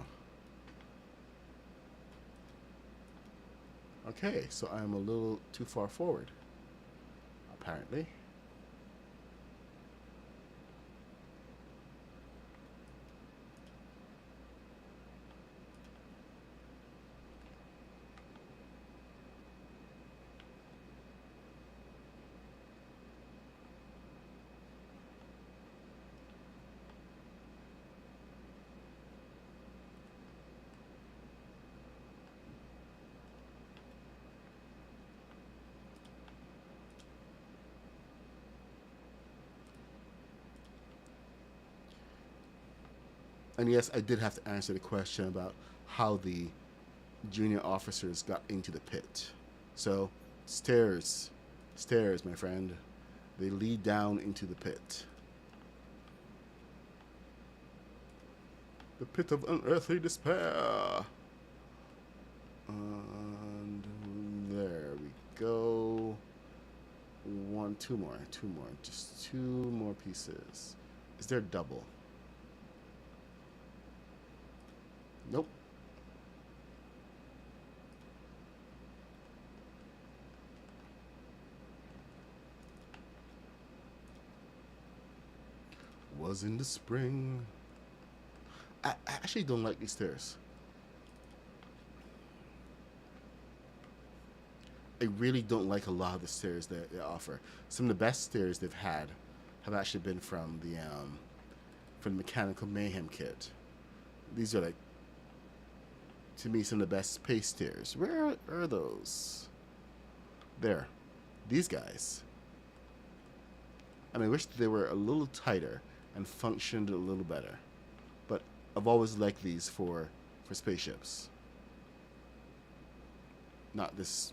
S2: Okay, so I'm a little too far forward, apparently. And yes, I did have to answer the question about how the junior officers got into the pit. So, stairs, my friend. They lead down into the pit. The pit of unearthly despair. And there we go. Two more. Just 2 more pieces. Is there a double? Nope. Was in the spring. I actually don't like these stairs. I really don't like a lot of the stairs that they offer. Some of the best stairs they've had have actually been from the Mechanical Mayhem kit. These are like, to me, some of the best space stairs. Where are those? There. These guys. and I wish they were a little tighter and functioned a little better. But I've always liked these for spaceships. Not this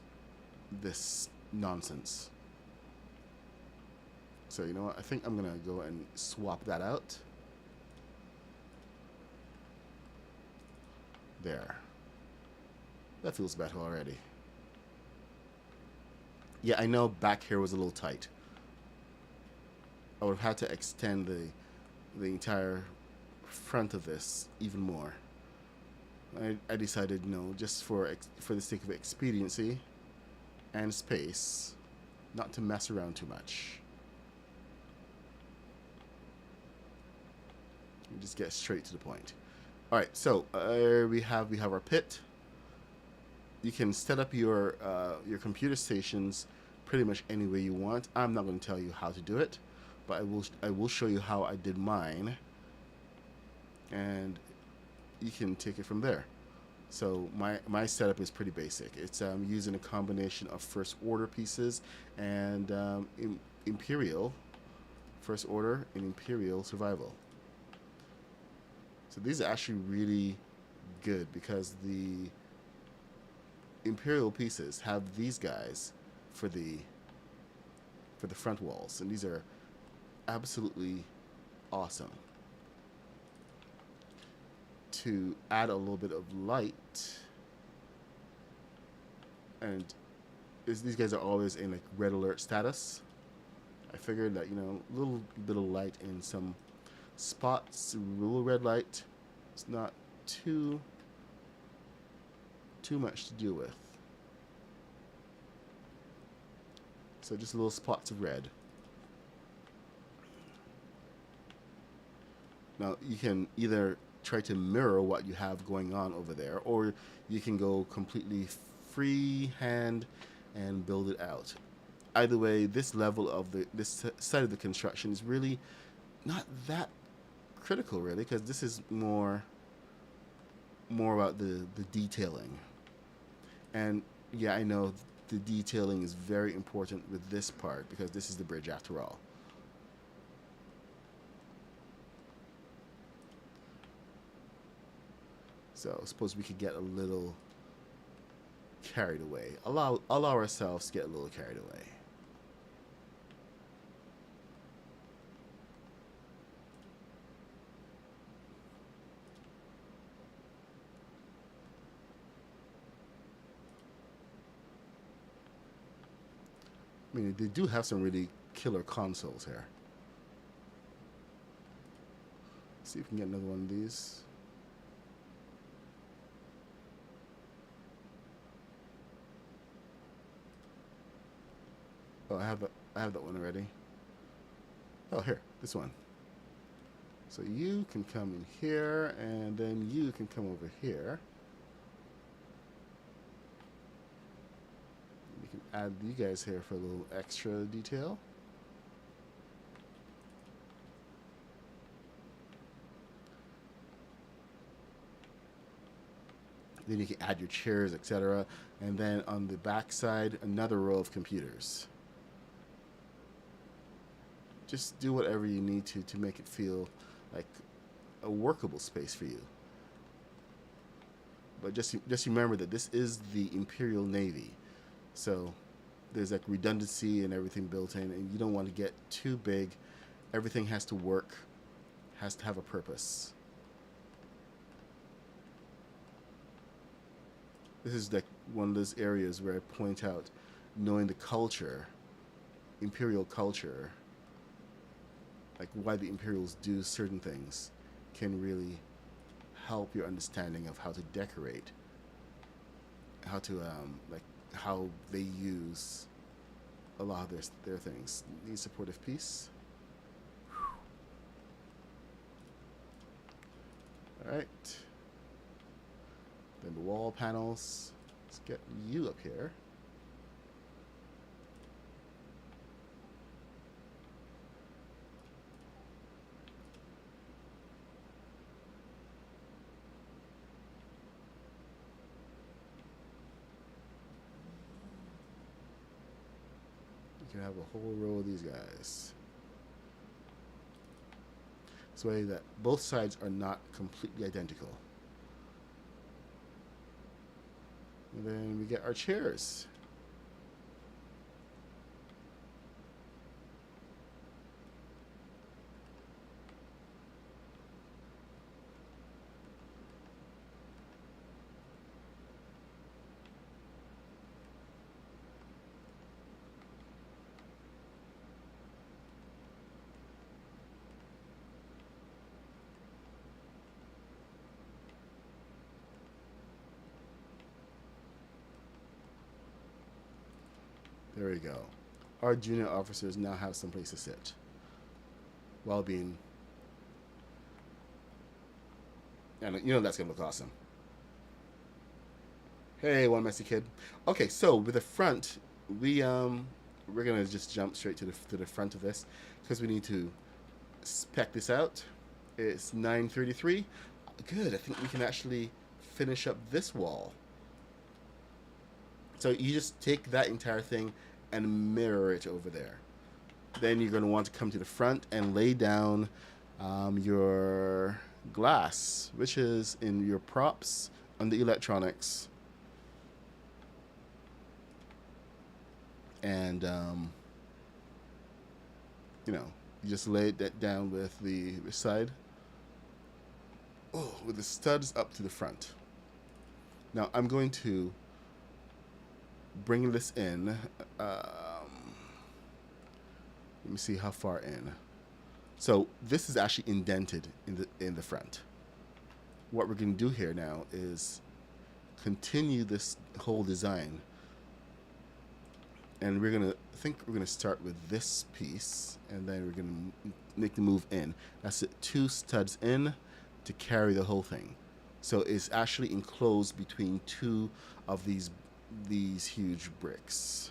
S2: nonsense. So you know what? I think I'm gonna go and swap that out. There. That feels better already. Yeah, I know back here was a little tight. I would have had to extend the entire front of this even more. I decided no, just for the sake of expediency and space, not to mess around too much. We just get straight to the point. All right, so we have our pit. You can set up your computer stations pretty much any way you want. I'm not going to tell you how to do it, but I will show you how I did mine, and you can take it from there. So my setup is pretty basic. It's using a combination of first order pieces and Imperial first order and Imperial survival. So these are actually really good because the Imperial pieces have these guys for the front walls, and these are absolutely awesome. To add a little bit of light, and these guys are always in like red alert status. I figured that, you know, a little bit of light in some spots, a little red light, it's not too much to deal with. So just little spots of red. Now you can either try to mirror what you have going on over there, or you can go completely freehand and build it out. Either way, this level of this side of the construction is really not that critical, really, because this is more about the detailing. And yeah, I know the detailing is very important with this part because this is the bridge after all. So I suppose we could get a little carried away. Allow ourselves to get a little carried away. I mean, they do have some really killer consoles here. Let's see if we can get another one of these. Oh, I have that one already. Oh, here, this one. So you can come in here, and then you can come over here. You can add you guys here for a little extra detail. Then you can add your chairs, etc. And then on the back side, another row of computers. Just do whatever you need to make it feel like a workable space for you. But just remember that this is the Imperial Navy, so there's like redundancy and everything built in, and you don't want to get too big. Everything has to work, has to have a purpose. This is like one of those areas where I point out knowing the culture, Imperial culture, like why the Imperials do certain things, can really help your understanding of how to decorate, how to like how they use a lot of their things. Need supportive piece. All right. Then the wall panels. Let's get you up here. You can have a whole row of these guys. So way that both sides are not completely identical. And then we get our chairs. There we go. Our junior officers now have some place to sit while being, and you know that's gonna look awesome. Hey, one messy kid. Okay, so with the front, we're gonna just jump straight to the front of this because we need to spec this out. It's 9:33. Good. I think we can actually finish up this wall. So you just take that entire thing and mirror it over there. Then you're going to want to come to the front and lay down your glass, which is in your props on the electronics. And, you know, you just lay that down with the side. Oh, with the studs up to the front. Now I'm going to bring this in. Let me see how far in. So this is actually indented in the front. What we're going to do here now is continue this whole design, and we're going to start with this piece, and then we're going to make the move in. That's it, 2 studs in to carry the whole thing. So it's actually enclosed between 2 of these huge bricks.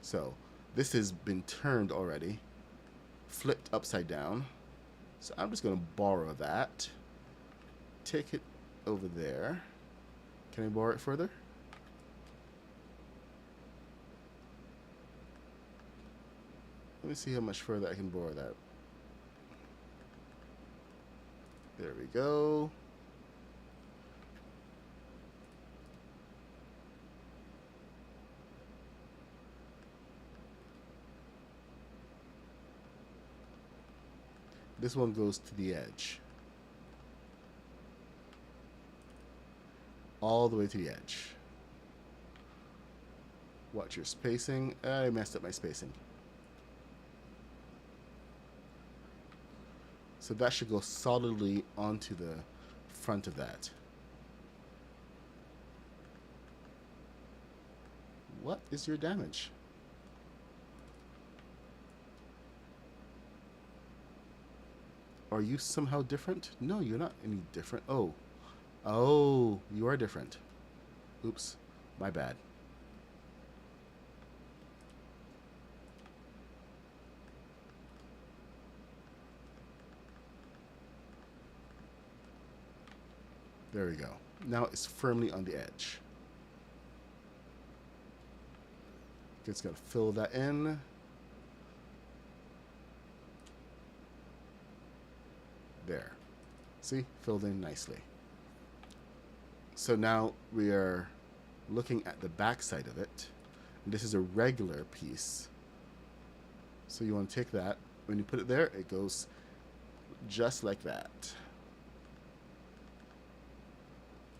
S2: So this has been turned already, flipped upside down. So I'm just going to borrow that, take it over there. Can I borrow it further? Let me see how much further I can borrow that. There we go. This one goes to the edge. All the way to the edge. Watch your spacing. I messed up my spacing. So that should go solidly onto the front of that. What is your damage? Are you somehow different? No, you're not any different. Oh. Oh, you are different. Oops. My bad. There we go. Now it's firmly on the edge. Just gotta fill that in. There. See? Filled in nicely. So now we are looking at the back side of it. And this is a regular piece. So you want to take that. When you put it there, it goes just like that.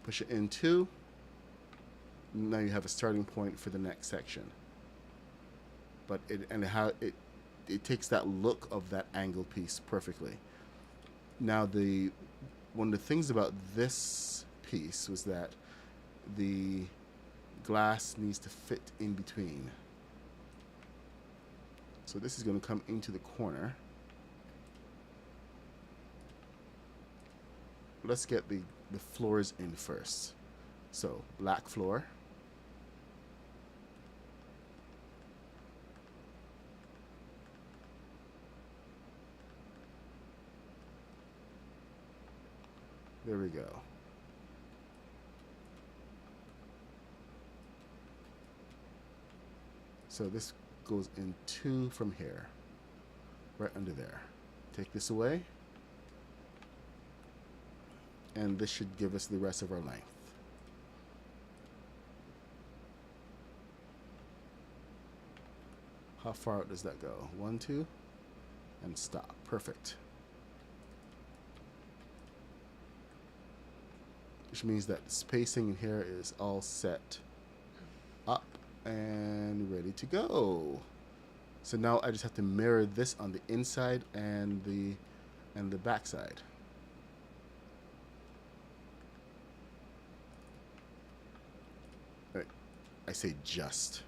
S2: Push it in 2. Now you have a starting point for the next section. But it takes that look of that angled piece perfectly. Now one of the things about this piece was that the glass needs to fit in between. So this is going to come into the corner. Let's get the floors in first. So black floor. There we go. So this goes in 2 from here, right under there. Take this away. And this should give us the rest of our length. How far out does that go? 1, 2, and stop. Perfect. Which means that spacing in here is all set up and ready to go. So now I just have to mirror this on the inside and the back side. Right. I say just.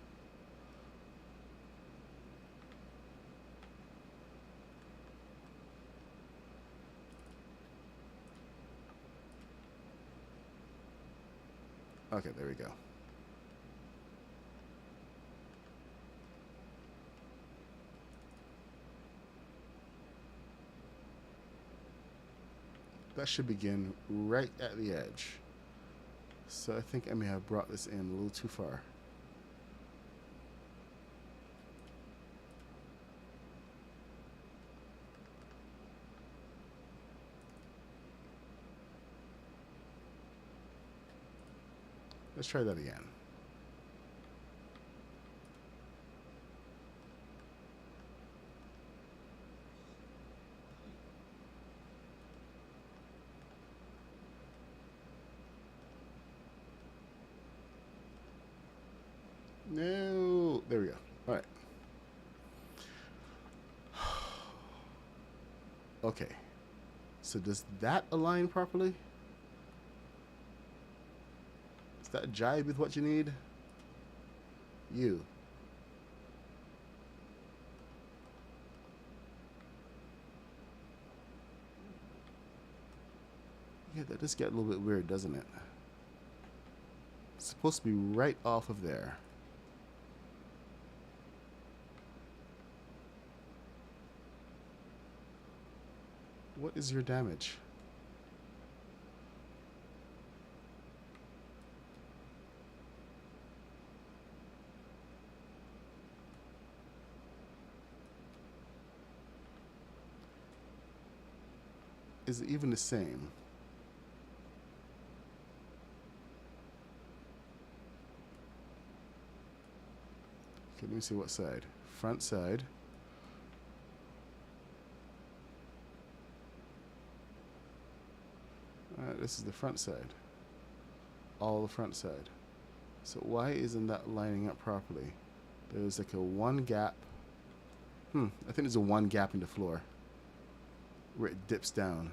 S2: Okay, there we go. That should begin right at the edge. So I think I may have brought this in a little too far. Let's try that again. No, there we go. All right. Okay. So does that align properly? Does that jibe with what you need? You. Yeah, that does get a little bit weird, doesn't it? It's supposed to be right off of there. What is your damage? Is it even the same? Okay, let me see what side. Front side. This is the front side. All the front side. So why isn't that lining up properly? There's like a one gap. I think there's a one gap in the floor where it dips down.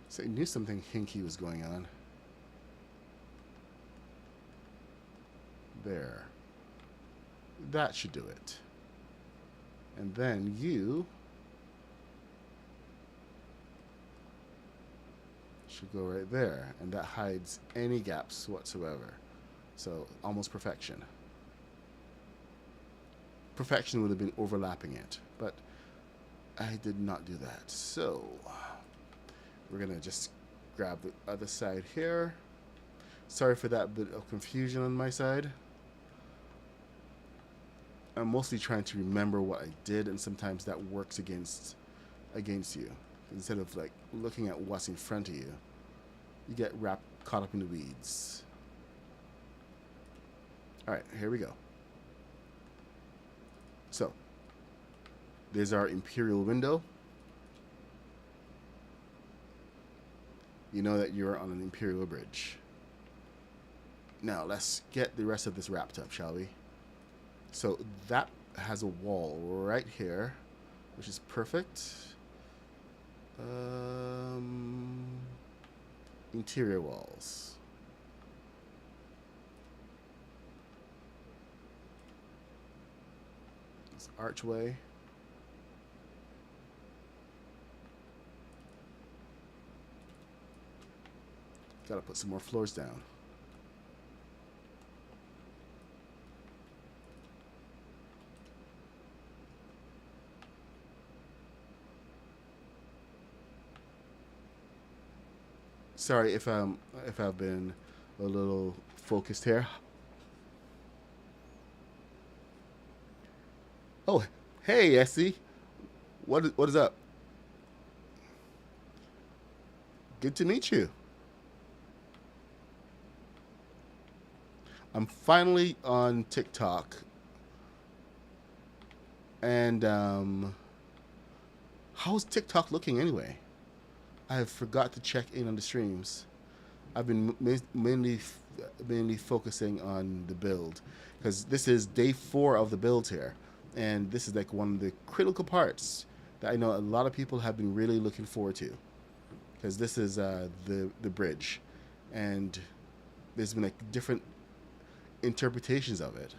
S2: So I knew something hinky was going on. There. That should do it. And then you should go right there. And that hides any gaps whatsoever. So almost perfection. Perfection would have been overlapping it. But I did not do that. So we're going to just grab the other side here. Sorry for that bit of confusion on my side. I'm mostly trying to remember what I did, and sometimes that works against you. Instead of like looking at what's in front of you, you get caught up in the weeds. All right, here we go. So there's our imperial window. You know that you're on an imperial bridge. Now let's get the rest of this wrapped up, shall we? So that has a wall right here, which is perfect. Interior walls. This archway. Gotta put some more floors down. Sorry if I've been a little focused here. Oh, hey, Essie. What is up? Good to meet you. I'm finally on TikTok, and how's TikTok looking anyway? I forgot to check in on the streams. I've been mainly focusing on the build because this is day 4 of the build here, and this is like one of the critical parts that I know a lot of people have been really looking forward to, because this is the bridge, and there's been like different interpretations of it.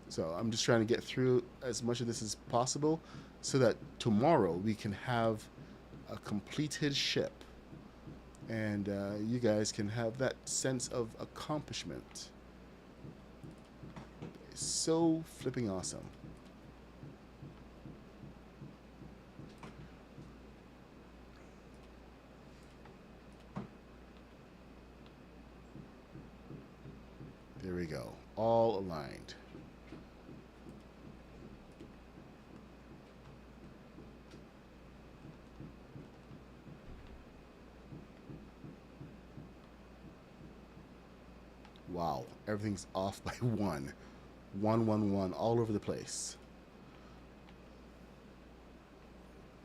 S2: So I'm just trying to get through as much of this as possible so that tomorrow we can have a completed ship, and you guys can have that sense of accomplishment. It's so flipping awesome. There we go. All aligned. Wow, everything's off by one. 111 all over the place.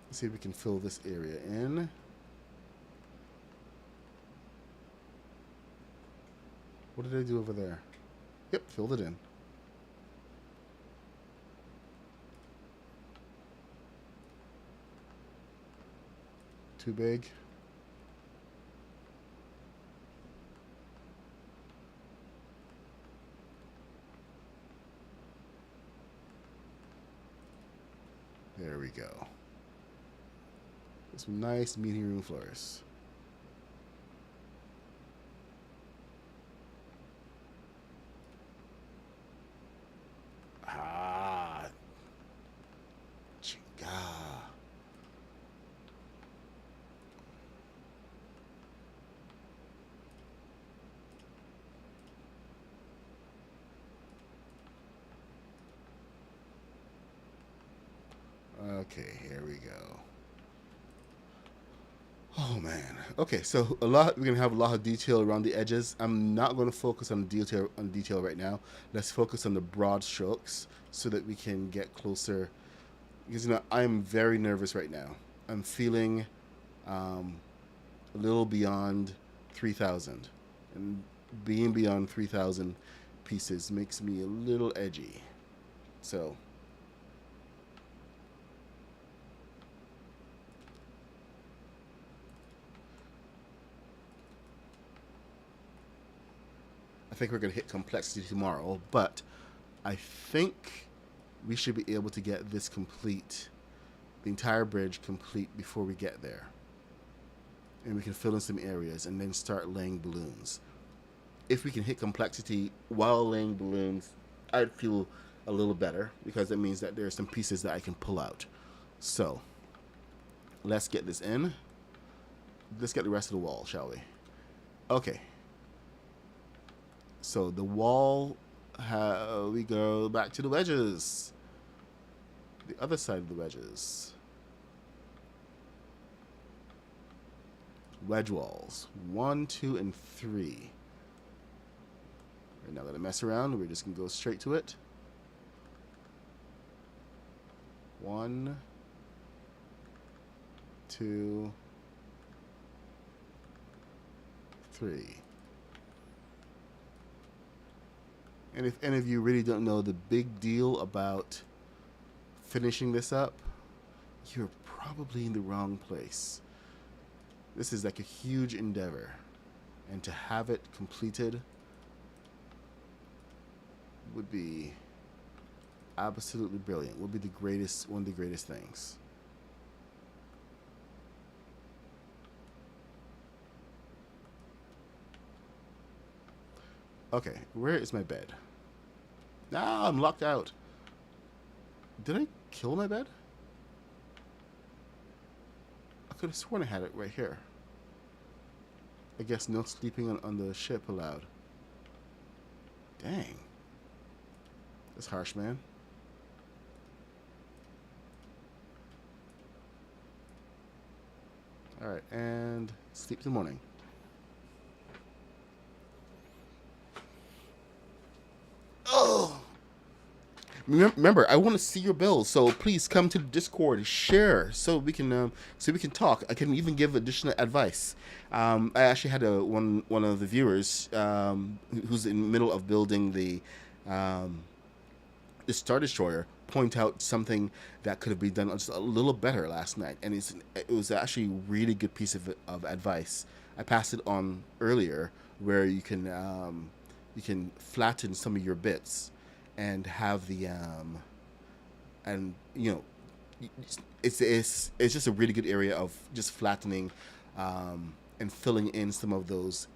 S2: Let's see if we can fill this area in. What did I do over there? Yep, filled it in. Too big. There we go. Some nice meeting room floors. Ah, chinga. Okay, here we go. Oh man. Okay, so we're gonna have a lot of detail around the edges. I'm not gonna focus on detail right now. Let's focus on the broad strokes so that we can get closer. Because I'm very nervous right now. I'm feeling a little beyond 3,000, and being beyond 3,000 pieces makes me a little edgy. So. I think we're going to hit complexity tomorrow, but I think we should be able to get this complete, the entire bridge complete before we get there. And we can fill in some areas and then start laying balloons. If we can hit complexity while laying balloons, I'd feel a little better, because it means that there are some pieces that I can pull out. So, let's get this in. Let's get the rest of the wall, shall we? Okay. So the wall, we go back to the wedges. The other side of the wedges. Wedge walls. 1, 2, and 3. We're not going to mess around. We're just going to go straight to it. 1, 2, 3. And if any of you really don't know the big deal about finishing this up, you're probably in the wrong place. This is like a huge endeavor, and to have it completed would be absolutely brilliant. Would be one of the greatest things. Okay, where is my bed? Ah, I'm locked out. Did I kill my bed? could have sworn I had it right here. I guess no sleeping on the ship allowed. Dang. That's harsh, man. Alright, and sleep till morning. Oh! Remember, I want to see your bills, so please come to the Discord, share, so we can talk. I can even give additional advice. I actually had one of the viewers who's in the middle of building the Star Destroyer point out something that could have been done just a little better last night, and it was actually a really good piece of advice. I passed it on earlier, where you can flatten some of your bits and have the and you know it's just a really good area of just flattening and filling in some of those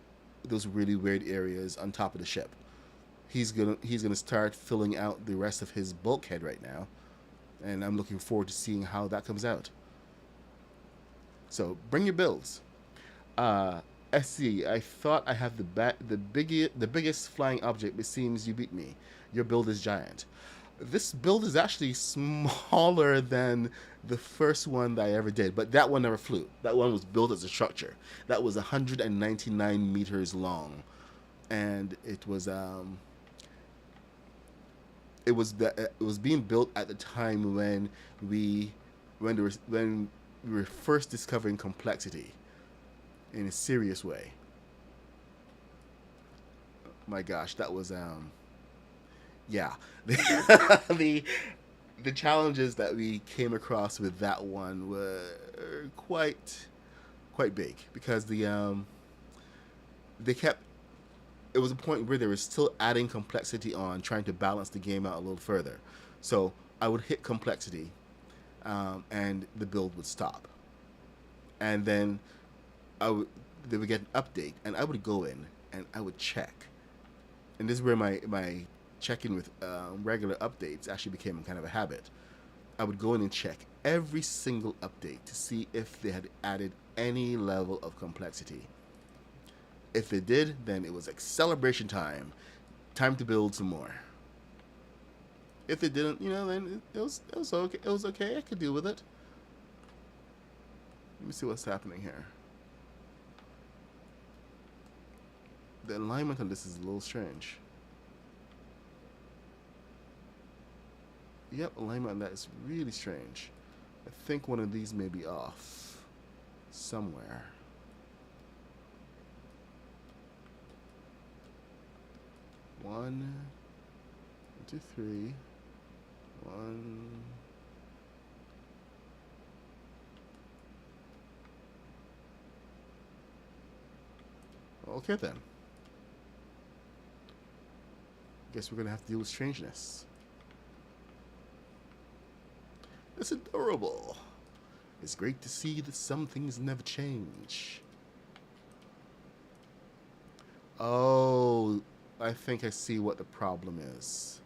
S2: really weird areas on top of the ship. He's gonna start filling out the rest of his bulkhead right now, and I'm looking forward to seeing how that comes out. So bring your builds. SC, I thought I have the biggest flying object, but it seems you beat me. Your build is giant. This build is actually smaller than the first one that I ever did, but that one never flew. That one was built as a structure. That was 199 meters long, and it was being built at the time when we were first discovering complexity in a serious way. My gosh, that was yeah. the challenges that we came across with that one were quite big, because they kept, it was a point where they were still adding complexity on, trying to balance the game out a little further. So I would hit complexity and the build would stop, and then they would get an update, and I would go in and I would check. And this is where my checking with regular updates actually became kind of a habit. I would go in and check every single update to see if they had added any level of complexity. If they did, then it was like celebration time to build some more. If they didn't, then it was okay. It was okay. I could deal with it. Let me see what's happening here. The alignment on this is a little strange. Yep, alignment on that is really strange. I think one of these may be off somewhere. One, 2, 3. 1. Okay then. Guess we're gonna have to deal with strangeness. It's adorable. It's great to see that some things never change. Oh, I think I see what the problem is.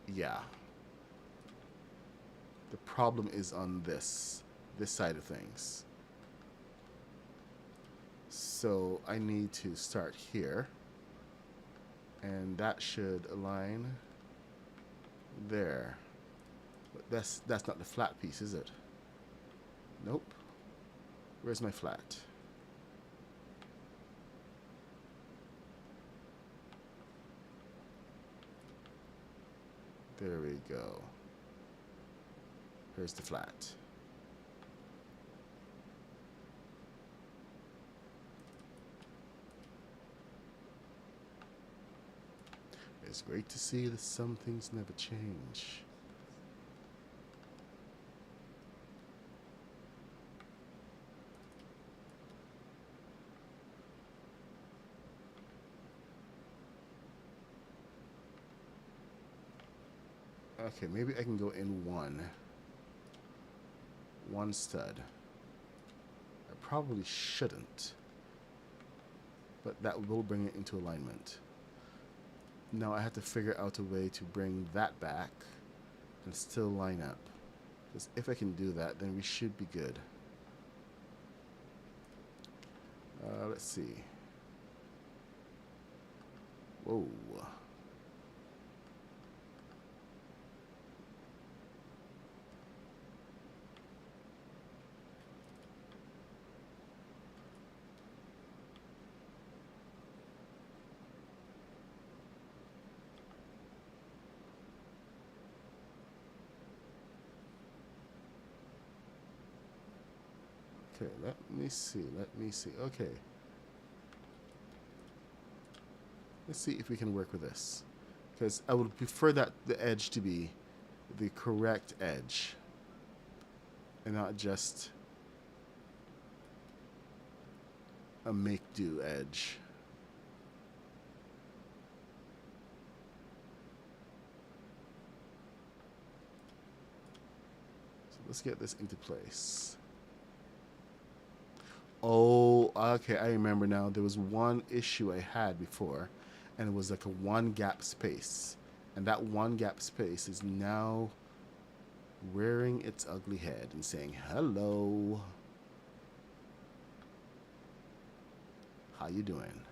S2: Yeah. The problem is on this side of things. So I need to start here, and that should align there. But that's not the flat piece, is it? Nope. Where's my flat? There we go. Here's the flat. It's great to see that some things never change. Okay, maybe I can go in one stud. I probably shouldn't, but that will bring it into alignment. Now I have to figure out a way to bring that back and still line up. Because if I can do that, then we should be good. Let's see. Whoa. Okay, let me see. Okay. Let's see if we can work with this. Because I would prefer that the edge to be the correct edge. And not just a make-do edge. So let's get this into place. Oh, okay, I remember now. There was one issue I had before, and it was like a one gap space. And that one gap space is now rearing its ugly head and saying, hello. How you doing?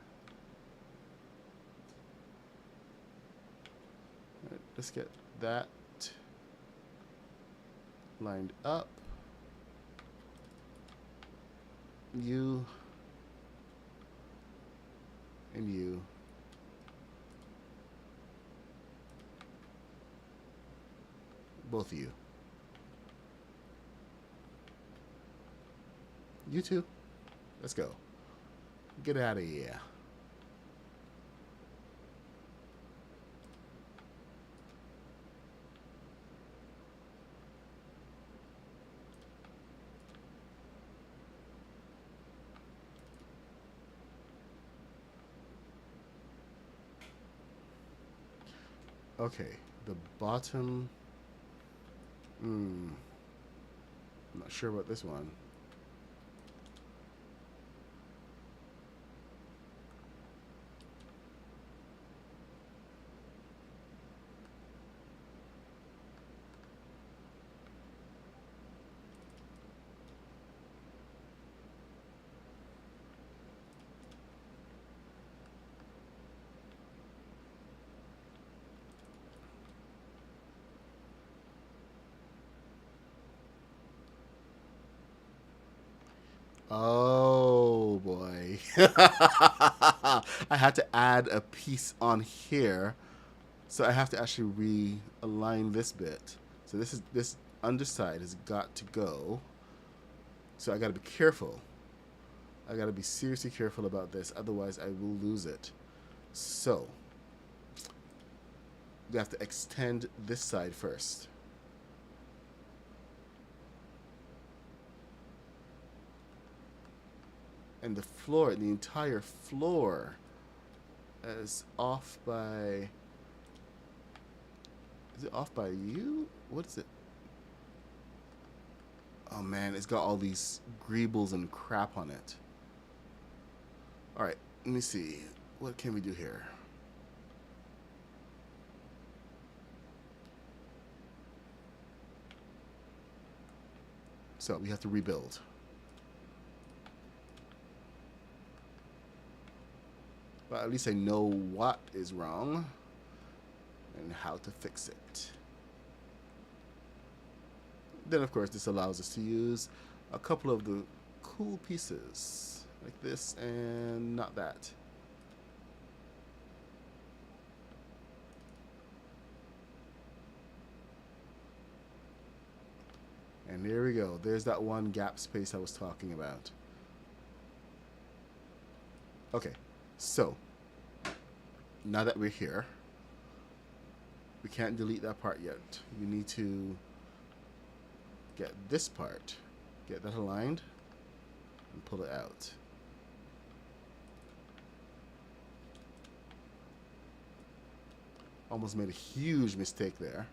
S2: All right, let's get that lined up. You and you. Both of you. You two. Let's go. Get out of here. Okay, the bottom. I'm not sure about this one. Oh boy. I had to add a piece on here. So I have to actually realign this bit. So this underside has got to go. So I got to be careful. I got to be seriously careful about this, otherwise I will lose it. So we have to extend this side first. And the floor, the entire floor is off by... Is it off by you? What is it? Oh man, it's got all these greebles and crap on it. Alright, let me see. What can we do here? So we have to rebuild. But at least I know what is wrong and how to fix it. Then of course this allows us to use a couple of the cool pieces like this and not that. And there we go. There's that one gap space I was talking about. Okay, so now that we're here, we can't delete that part yet. We need to get this part, get that aligned, and pull it out. Almost made a huge mistake there.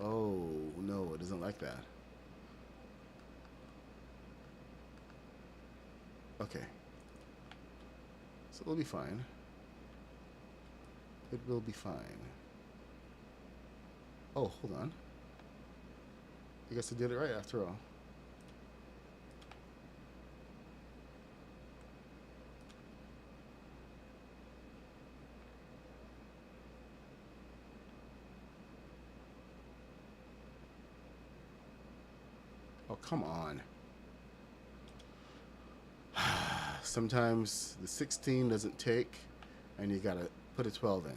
S2: Oh, no, it doesn't like that. Okay. So it'll be fine. It will be fine. Oh, hold on. I guess I did it right after all. Oh, come on. Sometimes the 16 doesn't take, and you gotta put a 12 in.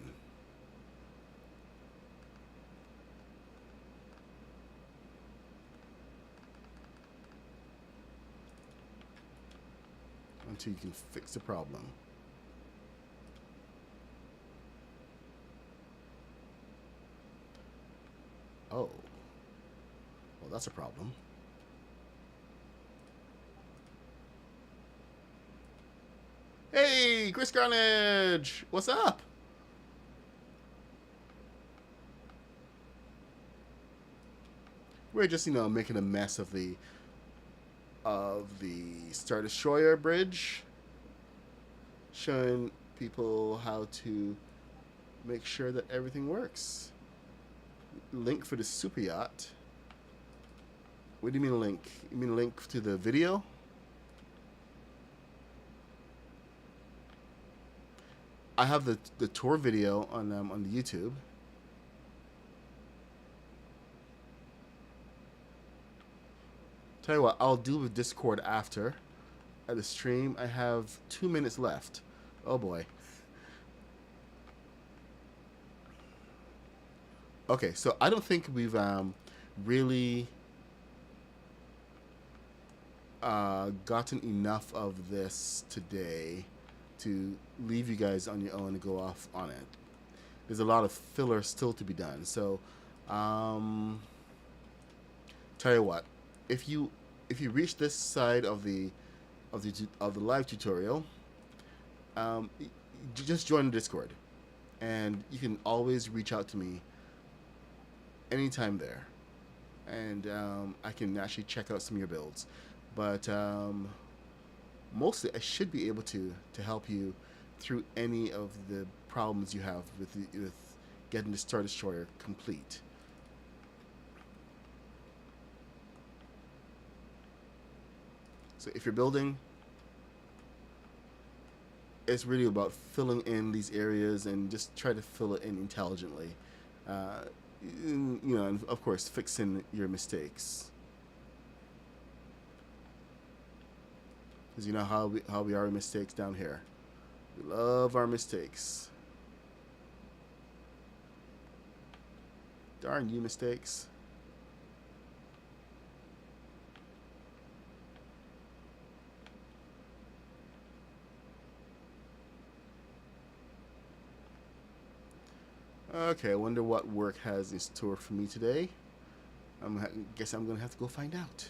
S2: Until you can fix the problem. Oh. Well, that's a problem. Hey, Chris Carnage! What's up? We're just, making a mess of the Star Destroyer bridge, showing people how to make sure that everything works. Link for the SuperYacht. What do you mean link? You mean link to the video? I have the tour video on the YouTube. Tell you what, I'll do with Discord after at the stream. I have 2 minutes left. Oh boy. Okay, so I don't think we've really gotten enough of this today to leave you guys on your own and go off on it. There's a lot of filler still to be done. So, tell you what, if you reach this side of the live tutorial, just join the Discord, and you can always reach out to me anytime there, and I can actually check out some of your builds. But mostly, I should be able to help you through any of the problems you have with getting the Star Destroyer complete. So if you're building, it's really about filling in these areas and just try to fill it in intelligently. And of course, fixing your mistakes. Because you know how we are with mistakes down here. We love our mistakes. Darn you, mistakes. Okay, I wonder what work has in store for me today. Guess I'm going to have to go find out.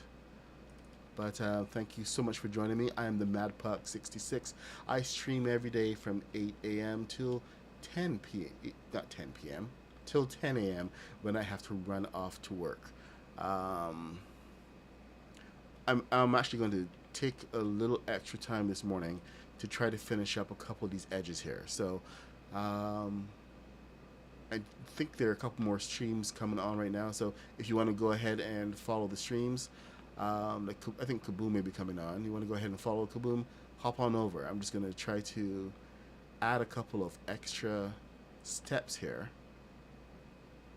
S2: But thank you so much for joining me. I am the MadPuck66. I stream every day from 8 a.m. till 10 p.m. Not 10 p.m. till 10 a.m. when I have to run off to work. I'm actually going to take a little extra time this morning to try to finish up a couple of these edges here. So I think there are a couple more streams coming on right now. So if you want to go ahead and follow the streams, I think Kaboom may be coming on. You want to go ahead and follow Kaboom, hop on over. I'm just going to try to add a couple of extra steps here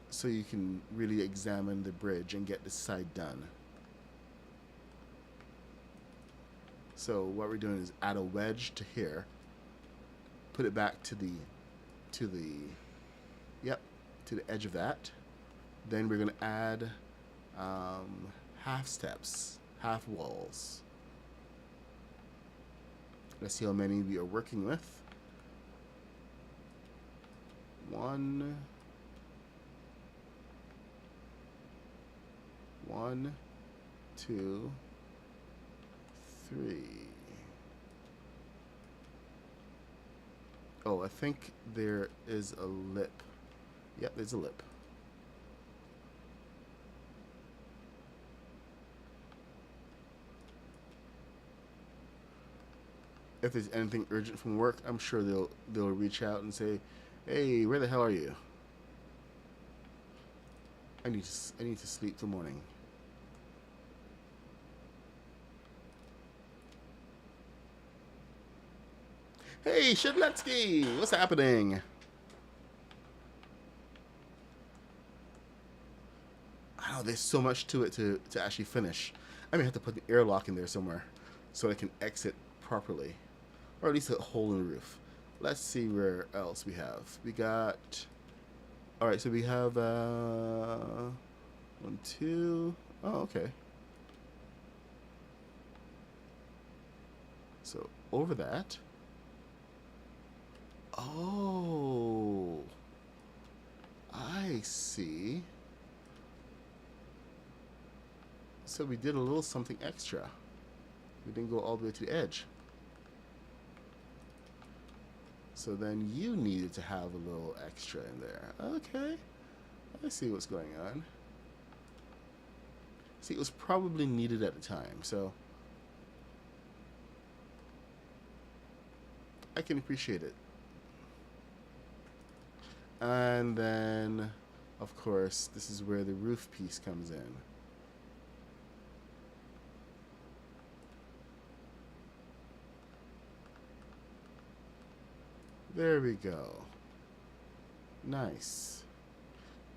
S2: so you can really examine the bridge and get this side done. So what we're doing is add a wedge to here, put it back to the edge of that. Then we're going to add half steps, half walls. Let's see how many we are working with. 1, 2, 3. Oh, I think there is a lip. Yep, there's a lip. If there's anything urgent from work, I'm sure they'll reach out and say, "Hey, where the hell are you? I need to sleep till morning." Hey, Shedletsky! What's happening? Oh, there's so much to it to actually finish. I may have to put an airlock in there somewhere so I can exit properly. Or at least a hole in the roof. Let's see where else we have. We got... Alright, so we have... 1, 2... Oh, okay. So, over that... Oh... I see. So we did a little something extra. We didn't go all the way to the edge. So then you needed to have a little extra in there. Okay. I see what's going on. See, it was probably needed at the time, so I can appreciate it. And then, of course, this is where the roof piece comes in. There we go. Nice.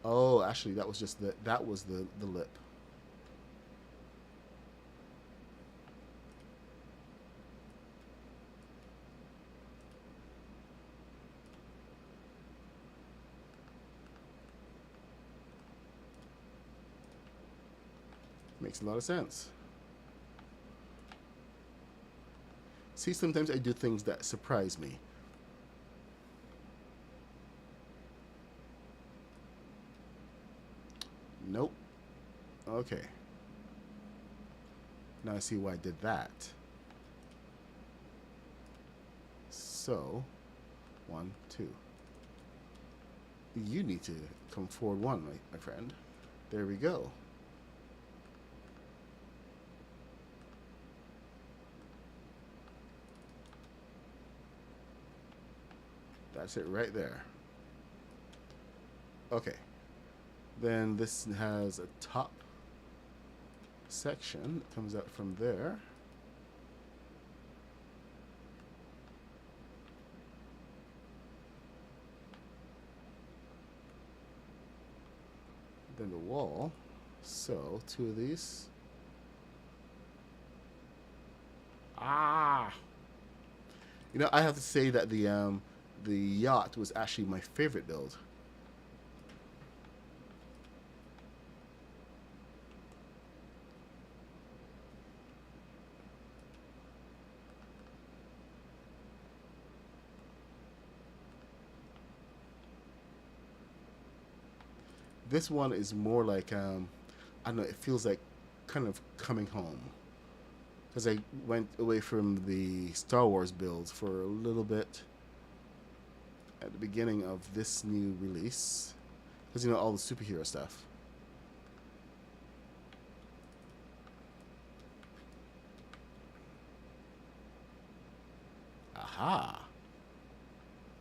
S2: Oh, actually, that was just that was the lip. Makes a lot of sense. See, sometimes I do things that surprise me. Nope. Okay. Now I see why I did that. So, 1, 2. You need to come forward 1, my friend. There we go. That's it right there. Okay. Then this has a top section that comes out from there. Then the wall. So 2 of these. Ah! You know, I have to say that the yacht was actually my favorite build. This one is more like, I don't know, it feels like kind of coming home. Because I went away from the Star Wars builds for a little bit at the beginning of this new release. Because, you know, all the superhero stuff. Aha!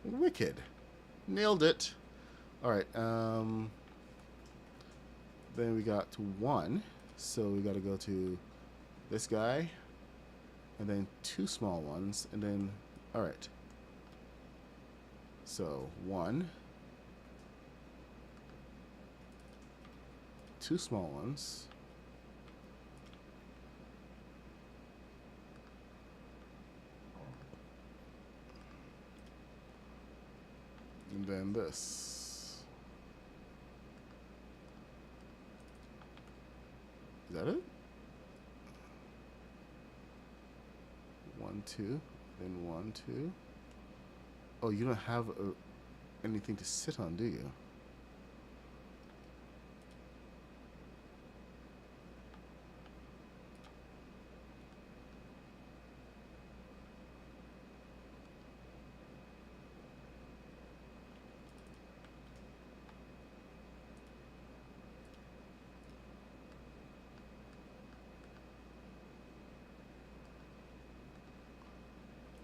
S2: Wicked. Nailed it. Alright, then we got to 1, so we got to go to this guy, and then 2 small ones, and then, alright. So, 1, 2 small ones, and then this. Is that it? 1, 2, then 1, 2. Oh, you don't have anything to sit on, do you?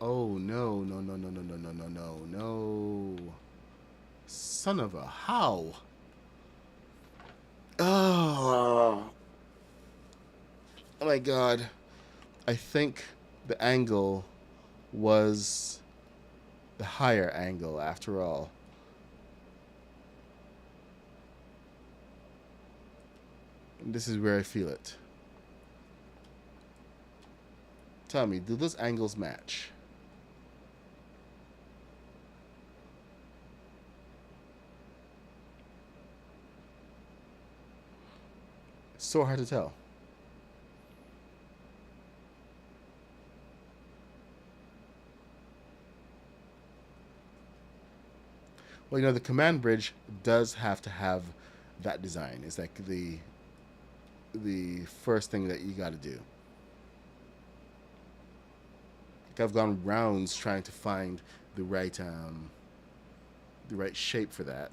S2: Oh, no, no, no, no, no, no, no, no, no, no. Son of a how? Oh. Oh my god. I think the angle was the higher angle after all. And this is where I feel it. Tell me, do those angles match? It's so hard to tell. Well, you know, the command bridge does have to have that design. It's like the first thing that you got to do. Like I've gone rounds trying to find the right shape for that,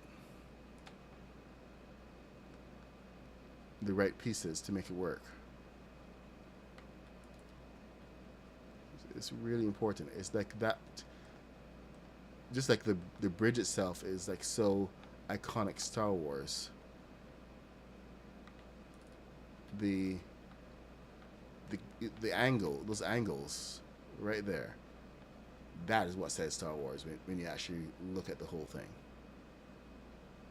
S2: the right pieces to make it work. It's really important. It's like that. Just like the bridge itself is like so iconic Star Wars. The angle, those angles right there, that is what says Star Wars when you actually look at the whole thing.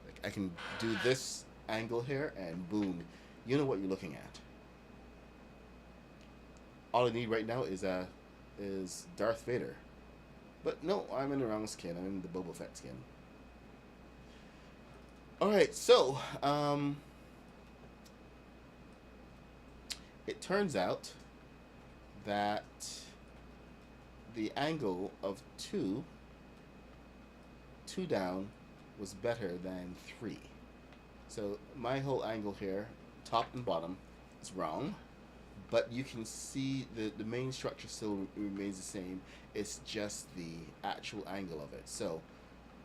S2: Like I can do this angle here and boom, you know what you're looking at. All I need right now is Darth Vader. But no, I'm in the wrong skin. I'm in the Boba Fett skin. Alright, so it turns out that the angle of two down was better than 3. So my whole angle here, top and bottom, is wrong. But you can see the main structure still remains the same. It's just the actual angle of it. So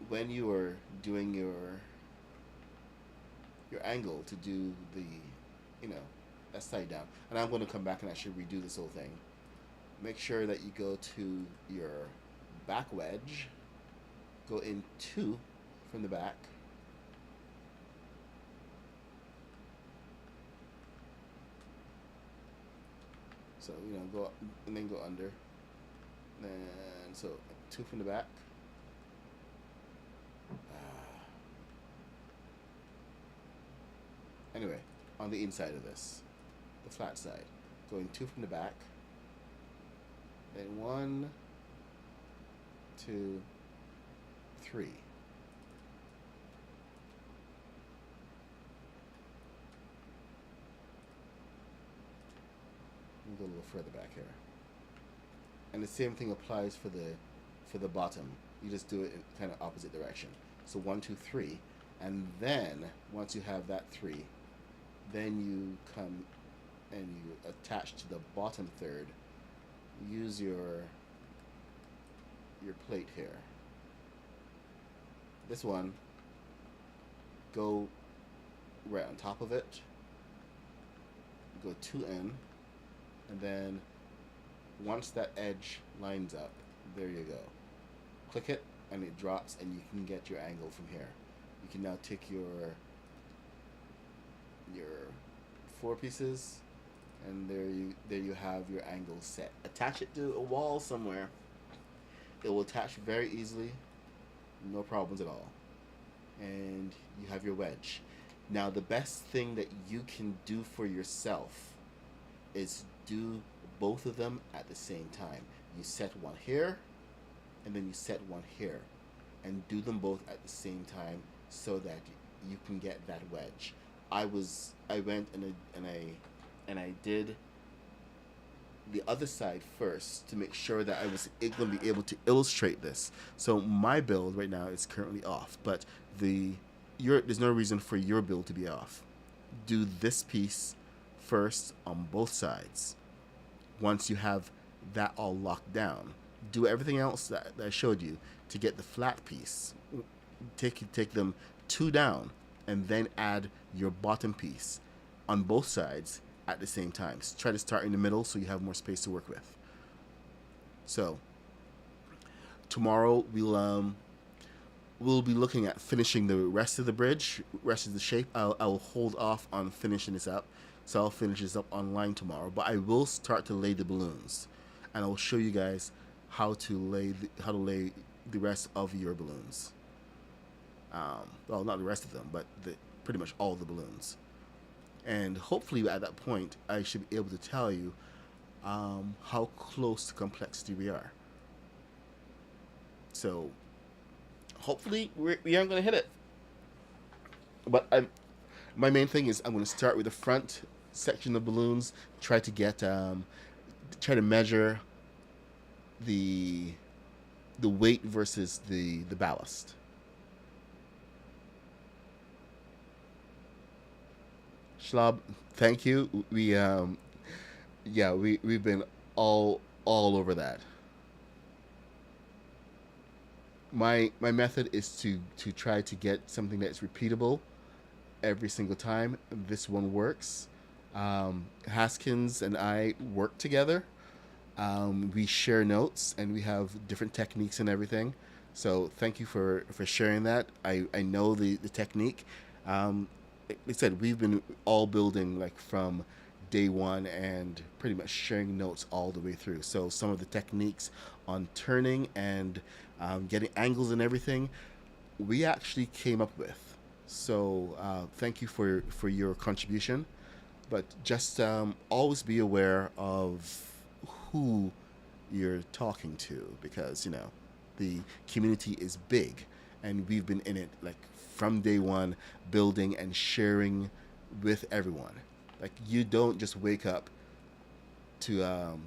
S2: when you are doing your angle to do the, you know, that's side down. And I'm going to come back and actually redo this whole thing. Make sure that you go to your back wedge. Go in 2 from the back. So, you know, go up and then go under. Then, so 2 from the back. Anyway, on the inside of this, the flat side, going 2 from the back. Then 1, 2, 3. Go a little further back here, and the same thing applies for the bottom. You just do it in kind of opposite direction. So 1, 2, 3, and then once you have that 3, then you come and you attach to the bottom third. Use your plate here. This one, go right on top of it. Go 2 in. And then once that edge lines up, there you go. Click it and it drops and you can get your angle from here. You can now take your 4 pieces and there you have your angle set. Attach it to a wall somewhere. It will attach very easily, no problems at all. And you have your wedge. Now the best thing that you can do for yourself is do both of them at the same time. You set one here, and then you set one here, and do them both at the same time so that you can get that wedge. I went and I did the other side first to make sure that I was going to be able to illustrate this. So my build right now is currently off, but there's no reason for your build to be off. Do this piece first on both sides. Once you have that all locked down, do everything else that I showed you to get the flat piece. Take them 2 down and then add your bottom piece on both sides at the same time. So try to start in the middle so you have more space to work with. So tomorrow we'll be looking at finishing the rest of the bridge, rest of the shape. I'll hold off on finishing this up. So I'll finish this up online tomorrow, but I will start to lay the balloons, and I'll show you guys how to lay the rest of your balloons. Well, not the rest of them, but pretty much all the balloons. And hopefully at that point, I should be able to tell you how close to complexity we are. So hopefully we aren't going to hit it. But my main thing is I'm going to start with the front section of balloons, try to measure the weight versus the ballast. Schlab, thank you. We've been all over that. My method is to try to get something that's repeatable every single time. This one works. Haskins and I work together. We share notes and we have different techniques and everything. So thank you for sharing that. I know the technique. Like I said, we've been all building like from day one and pretty much sharing notes all the way through. So some of the techniques on turning and getting angles and everything, we actually came up with. So thank you for your contribution. But just always be aware of who you're talking to, because the community is big and we've been in it like from day one, building and sharing with everyone. Like, you don't just wake up to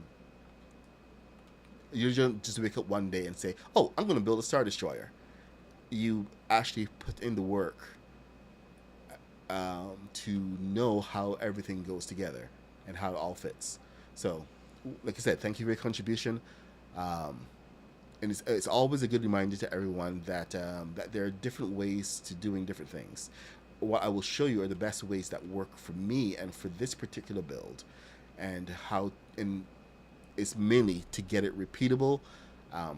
S2: you don't just wake up one day and say, oh, I'm going to build a Star Destroyer. You actually put in the work to know how everything goes together and how it all fits. So like I said, thank you for your contribution. And it's always a good reminder to everyone that that there are different ways to doing different things. What I will show you are the best ways that work for me and for this particular build, and it's mainly to get it repeatable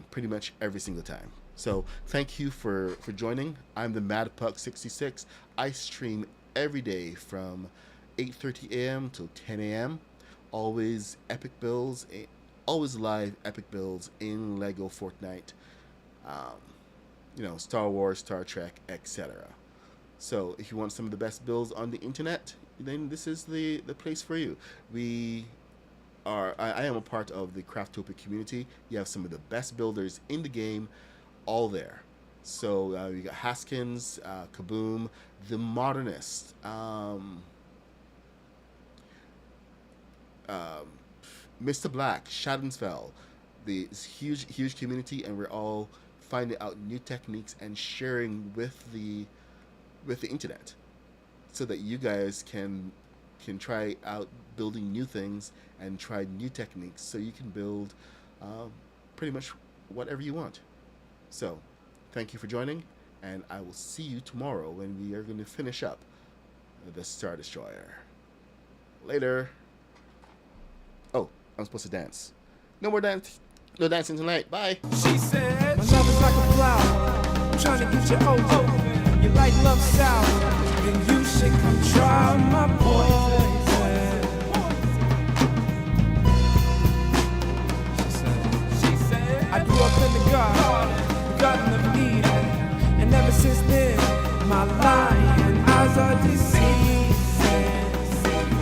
S2: pretty much every single time. So thank you for joining. I'm the Mad Puck 66. I stream every day from 8:30 a.m. till 10 a.m. Always epic builds. Always live epic builds in Lego, Fortnite, Star Wars, Star Trek, etc. So if you want some of the best builds on the internet, then this is the place for you. I am a part of the Craftopia community. You have some of the best builders in the game, all there. So you got Haskins, Kaboom, the Modernist, Mr. Black, Shadensfell, this huge community, and we're all finding out new techniques and sharing with the internet, so that you guys can try out building new things and try new techniques, so you can build pretty much whatever you want. So thank you for joining, and I will see you tomorrow when we are going to finish up the Star Destroyer. Later. Oh, I'm supposed to dance. No more dance. No dancing tonight. Bye.
S1: She said, my love is like a flower, trying to get you over. You like love sour, then you should come try my